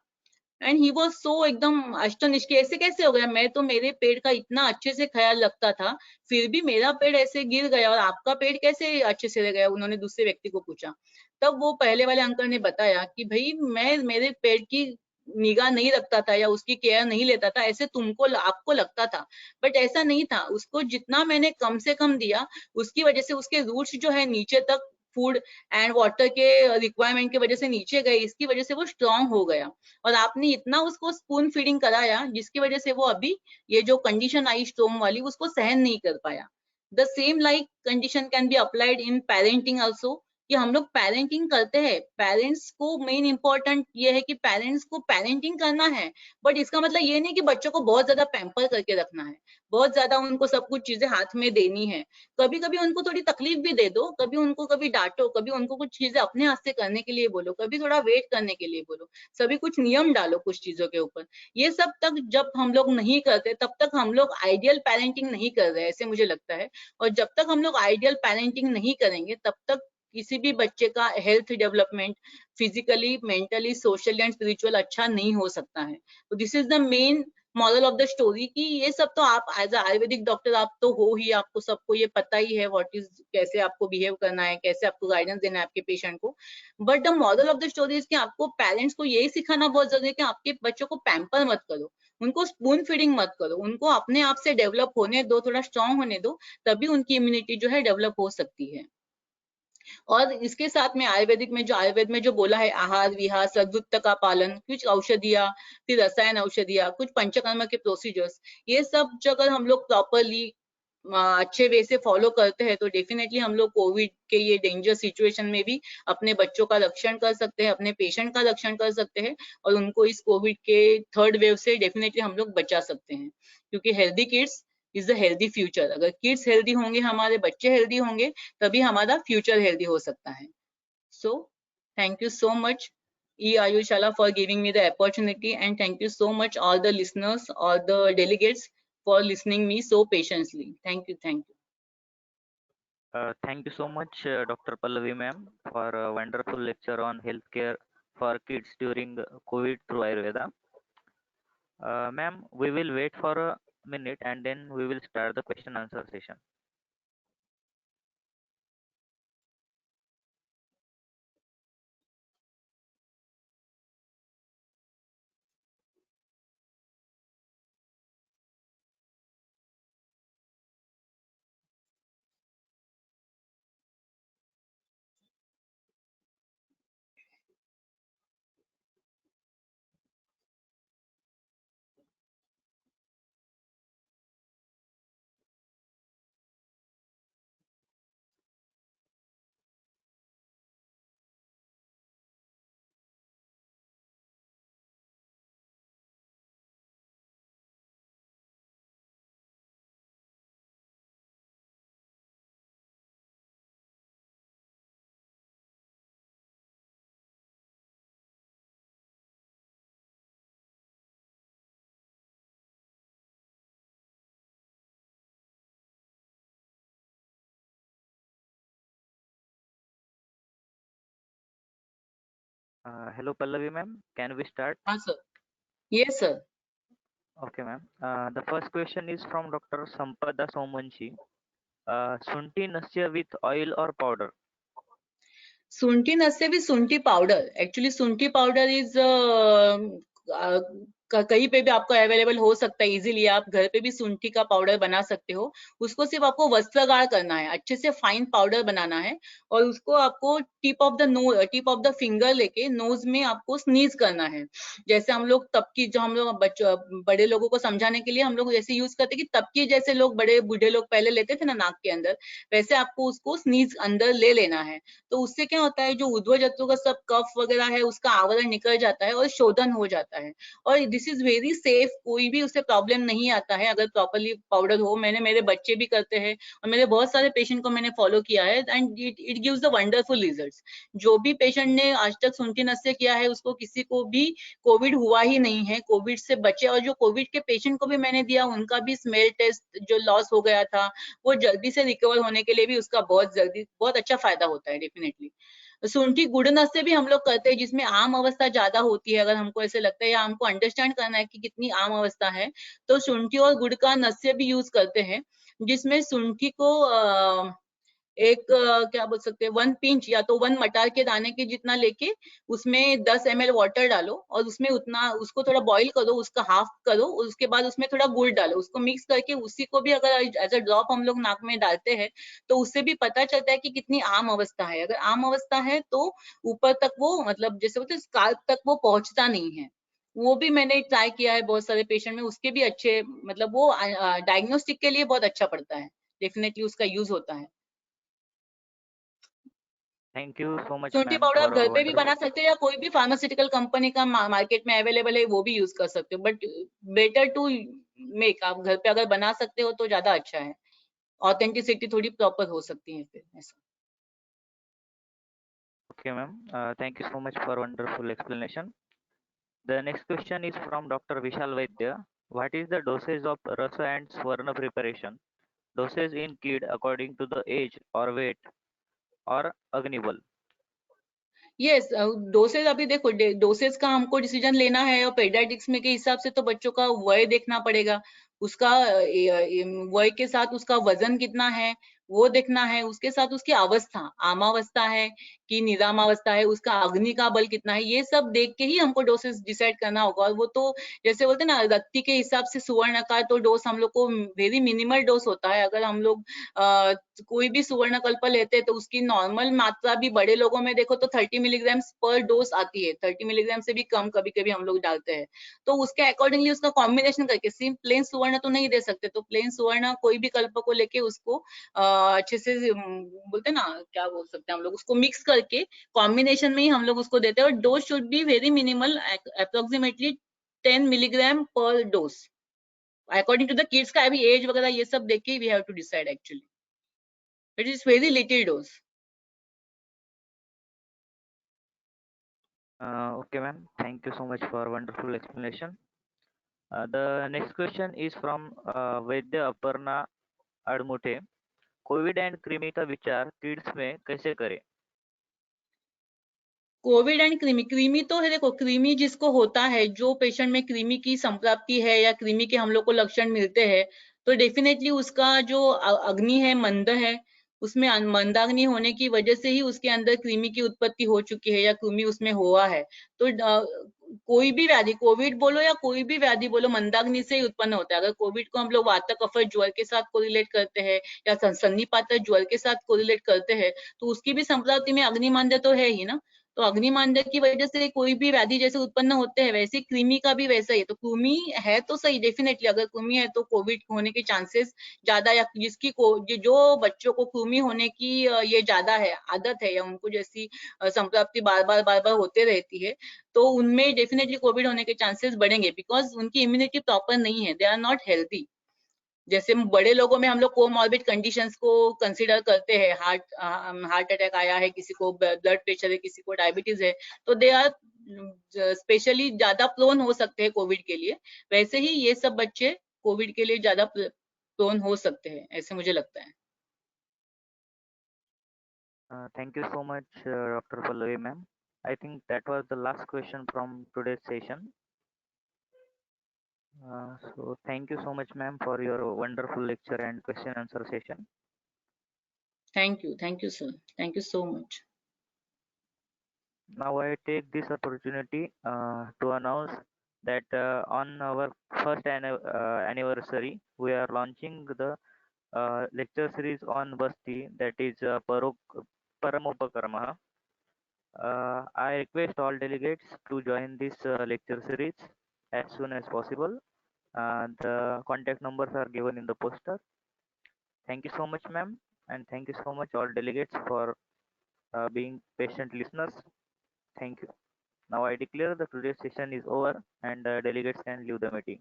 एंड ही वाज सो एकदम अष्टनिश कि ऐसे कैसे हो गया, मैं तो मेरे पेड़ का इतना अच्छे से ख्याल रखता था, फिर भी मेरा पेड़ ऐसे गिर गया और आपका पेड़ कैसे अच्छे से रह गया, उन्होंने दूसरे व्यक्ति को पूछा। तब वो पहले वाले अंकल ने बताया कि भाई मैं मेरे पेड़ की निगाह नहीं रखता था या उसकी केयर नहीं लेता था, ऐसे तुमको आपको लगता था, बट ऐसा नहीं था। उसको जितना मैंने कम से कम दिया उसकी वजह से उसके रूट्स जो है नीचे तक फूड एंड वाटर के रिक्वायरमेंट की वजह से नीचे गए, इसकी वजह से वो स्ट्रांग हो गया और आपने इतना उसको स्पून फीडिंग कराया जिसकी वजह से वो अभी ये जो कंडीशन आई स्टोम वाली उसको सहन नहीं कर पाया। The same like condition can be applied in parenting also, कि हम लोग पेरेंटिंग करते हैं, पेरेंट्स को मेन इंपॉर्टेंट ये है कि पेरेंट्स को पेरेंटिंग करना है, बट इसका मतलब ये नहीं कि बच्चों को बहुत ज्यादा पैम्पर करके रखना है, बहुत ज्यादा उनको सब कुछ चीजें हाथ में देनी है। कभी कभी उनको थोड़ी तकलीफ भी दे दो, कभी उनको कभी डांटो, कभी उनको कुछ चीजें अपने हाथ से करने के लिए बोलो, कभी थोड़ा वेट करने के लिए बोलो, सभी कुछ नियम डालो कुछ चीजों के ऊपर। ये सब तक जब हम लोग नहीं करते तब तक हम लोग आइडियल पेरेंटिंग नहीं कर रहे, ऐसे मुझे लगता है। और जब तक हम लोग आइडियल पेरेंटिंग नहीं करेंगे तब तक किसी भी बच्चे का health development physically, mentally, socially and spiritual अच्छा नहीं हो सकता है। तो this is the main moral of the story, कि ये सब तो आप एज आयुर्वेदिक डॉक्टर आप तो हो ही, आपको सबको ये पता ही है व्हाट इज, कैसे आपको बिहेव करना है, कैसे आपको गाइडेंस देना है आपके पेशेंट को। But the moral of the story is कि आपको पेरेंट्स को यही सिखाना बहुत जरूरी है कि आपके बच्चों को पैम्पर मत करो, उनको स्पून फीडिंग मत करो, उनको अपने आप से डेवलप होने दो, थोड़ा स्ट्रांग होने दो, तभी उनकी इम्यूनिटी जो है डेवलप हो सकती है। और इसके साथ में आयुर्वेदिक में जो आयुर्वेद में जो बोला है आहार विहार सद्वृत्त का पालन, कुछ औषधियाँ, फिर रसायन औषधियाँ, कुछ पंचकर्म के प्रोसीजर्स, ये सब जो अगर हम लोग प्रॉपरली अच्छे वे से फॉलो करते हैं तो डेफिनेटली हम लोग कोविड के ये डेंजर सिचुएशन में भी अपने बच्चों का रक्षण कर सकते हैं, अपने पेशेंट का रक्षण कर सकते हैं और उनको इस कोविड के थर्ड वेव से डेफिनेटली हम लोग बचा सकते हैं। क्योंकि healthy kids is the healthy future, अगर किड्स हेल्दी होंगे, हमारे बच्चे हेल्दी होंगे, तभी हमारा फ्यूचर हेल्दी हो सकता है। So thank you so much E Ayushala for giving me the opportunity, and thank you so much all the listeners, all the delegates for listening me so patiently. Thank you, thank you. Thank you so much, Dr. Pallavi ma'am, for a wonderful lecture on healthcare for kids during COVID through Ayurveda. Ma'am, we will wait for a minute and then we will start the question answer session. Hello Pallavi ma'am, can we start? Sir. Yes, sir. Okay ma'am. The first question is from Dr. Sampada Somanchi. Sunti Nasya with oil or powder? Sunti नस्य भी sunti powder. Actually sunti powder is कहीं पे भी आपको available हो सकता है easily, आप घर पे भी sunti का पाउडर बना सकते हो। उसको सिर्फ आपको वस्त्रगार करना है, अच्छे से फाइन पाउडर बनाना है और उसको आपको टिप ऑफ द फिंगर लेके नोज में आपको स्नीज करना है। जैसे हम लोग तबकी, जो हम लोग बड़े लोगों को समझाने के लिए हम लोग जैसे यूज करते कि तबकी जैसे लोग बड़े बूढ़े लोग पहले लेते थे ना नाक के अंदर, वैसे आपको उसको स्नीज अंदर ले लेना है। तो उससे क्या होता है, जो ऊर्ध्वजत्व का सब कफ वगैरह है उसका आवरण निकल जाता है और शोधन हो जाता है। और दिस इज वेरी सेफ, कोई भी उससे प्रॉब्लम नहीं आता है अगर प्रॉपरली पाउडर हो। मैंने, मेरे बच्चे भी करते हैं और मेरे बहुत सारे पेशेंट को मैंने फॉलो किया है and it gives the wonderful results. जो भी पेशेंट ने आज तक सुंठी नस्य किया है उसको किसी को भी कोविड हुआ ही नहीं है, कोविड से बचे। और जो कोविड के पेशेंट को भी मैंने दिया उनका भी स्मेल टेस्ट जो लॉस हो गया था वो जल्दी से रिकवर होने के लिए भी उसका बहुत जल्दी बहुत अच्छा फायदा होता है डेफिनेटली। शुंठी गुड़ नस्य भी हम लोग करते हैं जिसमें आम अवस्था ज्यादा होती है। अगर हमको ऐसे लगता है या हमको अंडरस्टैंड करना है कि कितनी आम अवस्था है तो शुंठी और गुड़ का नस्य भी यूज करते हैं, जिसमें शुंठी को एक क्या बोल सकते हैं 1 पिंच या तो 1 मटार के दाने के जितना लेके उसमें 10 ml वाटर डालो और उसमें उतना उसको थोड़ा बॉईल करो, उसका हाफ करो, उसके बाद उसमें थोड़ा गुड़ डालो, उसको मिक्स करके उसी को भी अगर एज अ ड्रॉप हम लोग नाक में डालते हैं तो उससे भी पता चलता है कि कितनी आम अवस्था है। अगर आम अवस्था है तो ऊपर तक वो मतलब जैसे बोलते स्काल्प तक वो पहुंचता नहीं है। वो भी मैंने ट्राई किया है बहुत सारे पेशेंट में, उसके भी अच्छे मतलब वो डायग्नोस्टिक के लिए बहुत अच्छा पड़ता है, डेफिनेटली उसका यूज होता है। Thank you so much, शुंठी ma'am, powder for आप घर a पे भी बना wonderful. सकते हैं या कोई भी फार्मास्यूटिकल कंपनी का मार्केट में अवेलेबल है वो भी यूज कर सकते हो, बट बेटर टू मेक आप घर पे अगर बना सकते हो तो ज्यादा अच्छा है, ऑथेंटिसिटी थोड़ी प्रॉपर हो सकती है फिर ऐसा। Okay, ma'am. Thank you so much for wonderful explanation. The next question is from Dr. Vishal Vaidya. What is the dosage of Rasa and Swarna preparation? Dosage in kid according to the age or weight or Agnival. Yes dosage अभी देखो dosage का हमको decision लेना है और paediatrics में के हिसाब से तो बच्चों का वय देखना पड़ेगा, उसका वय के साथ उसका वजन कितना है वो देखना है, उसके साथ उसकी अवस्था आमावस्था है कि निरामावस्था है, उसका अग्नि का बल कितना है, ये सब देख के ही हमको डोसेज डिसाइड करना होगा। और वो तो जैसे बोलते हैं ना रक्ति के हिसाब से सुवर्ण का तो डोज हम लोग को वेरी मिनिमल डोज होता है। अगर हम लोग कोई भी सुवर्ण कल्प लेते हैं तो उसकी नॉर्मल मात्रा भी बड़े लोगों में देखो तो 30 मिलीग्राम पर डोज आती है, 30 मिलीग्राम से भी कम कभी कभी हम लोग डालते हैं। तो उसके अकॉर्डिंगली उसका कॉम्बिनेशन करके सिर्फ प्लेन सुवर्ण तो नहीं दे सकते, तो प्लेन सुवर्ण कोई भी कल्प को लेके उसको अच्छे से बोलते हैं ना क्या बोल सकते हैं हम लोग उसको मिक्स करके कॉम्बिनेशन में ही हम लोग उसको देते हैं। और dose should be very minimal, approximately 10 milligram पर dose according to the kids का अभी एज वगैरह ये सब देख के we have to decide actually, it is very little dose. Okay, ma'am. Thank you so much for wonderful explanation. The next question is from Vaidya Aparna Admute. Covid and कृमि का विचार किड्स में कैसे करें? कोविड एंड कृमि, कृमि तो है देखो, कृमि जिसको होता है जो पेशेंट में कृमि की संप्राप्ति है या कृमि के हम लोग को लक्षण मिलते हैं तो डेफिनेटली उसका जो अग्नि है मंद है, उसमें मंदाग्नि होने की वजह से ही उसके अंदर कृमि की उत्पत्ति हो चुकी है या कृमि उसमें हुआ है। तो कोई भी व्याधि, कोविड बोलो या कोई भी व्याधि बोलो, मंदाग्नि से ही उत्पन्न होता है। अगर कोविड को हम लोग वात कफ ज्वर के साथ कोरिलेट करते हैं या सन्निपात ज्वर के साथ कोरिलेट करते हैं तो उसकी भी संप्राप्ति में अग्निमांद्य तो है ही ना। तो अग्निमांद्य की वजह से कोई भी व्याधि जैसे उत्पन्न होते हैं वैसे कृमि का भी वैसा ही है। तो कृमि है तो सही, डेफिनेटली अगर कृमि है तो कोविड होने के चांसेस ज्यादा, या जिसकी जो बच्चों को कृमि होने की ये ज्यादा है आदत है या उनको जैसी संप्राप्ति बार बार होते रहती है तो उनमें डेफिनेटली कोविड होने के चांसेस बढ़ेंगे, बिकॉज उनकी इम्यूनिटी प्रॉपर नहीं है, दे आर नॉट हेल्थी। जैसे बड़े लोगों में हम लोग कोमॉर्बिड कंडीशंस को कंसीडर करते हैं, हार्ट अटैक आया है किसी को, ब्लड प्रेशर है किसी को, डायबिटीज है, तो दे आर स्पेशली ज्यादा प्रोन हो सकते हैं कोविड के लिए। वैसे ही ये सब बच्चे कोविड के लिए ज्यादा प्रोन हो सकते हैं, ऐसे मुझे लगता है। Thank you so much, Dr. Pallavi ma'am. I think that was the last question from today's session. So thank you so much, ma'am, for your wonderful lecture and question answer session. Thank you sir, thank you so much. Now I take this opportunity to announce that on our first anniversary, we are launching the lecture series on Basti, that is Paramopakarma. I request all delegates to join this lecture series as soon as possible. The contact numbers are given in the poster. Thank you so much, ma'am, and thank you so much all delegates for being patient listeners. Thank you. Now I declare the today's session is over and delegates can leave the meeting.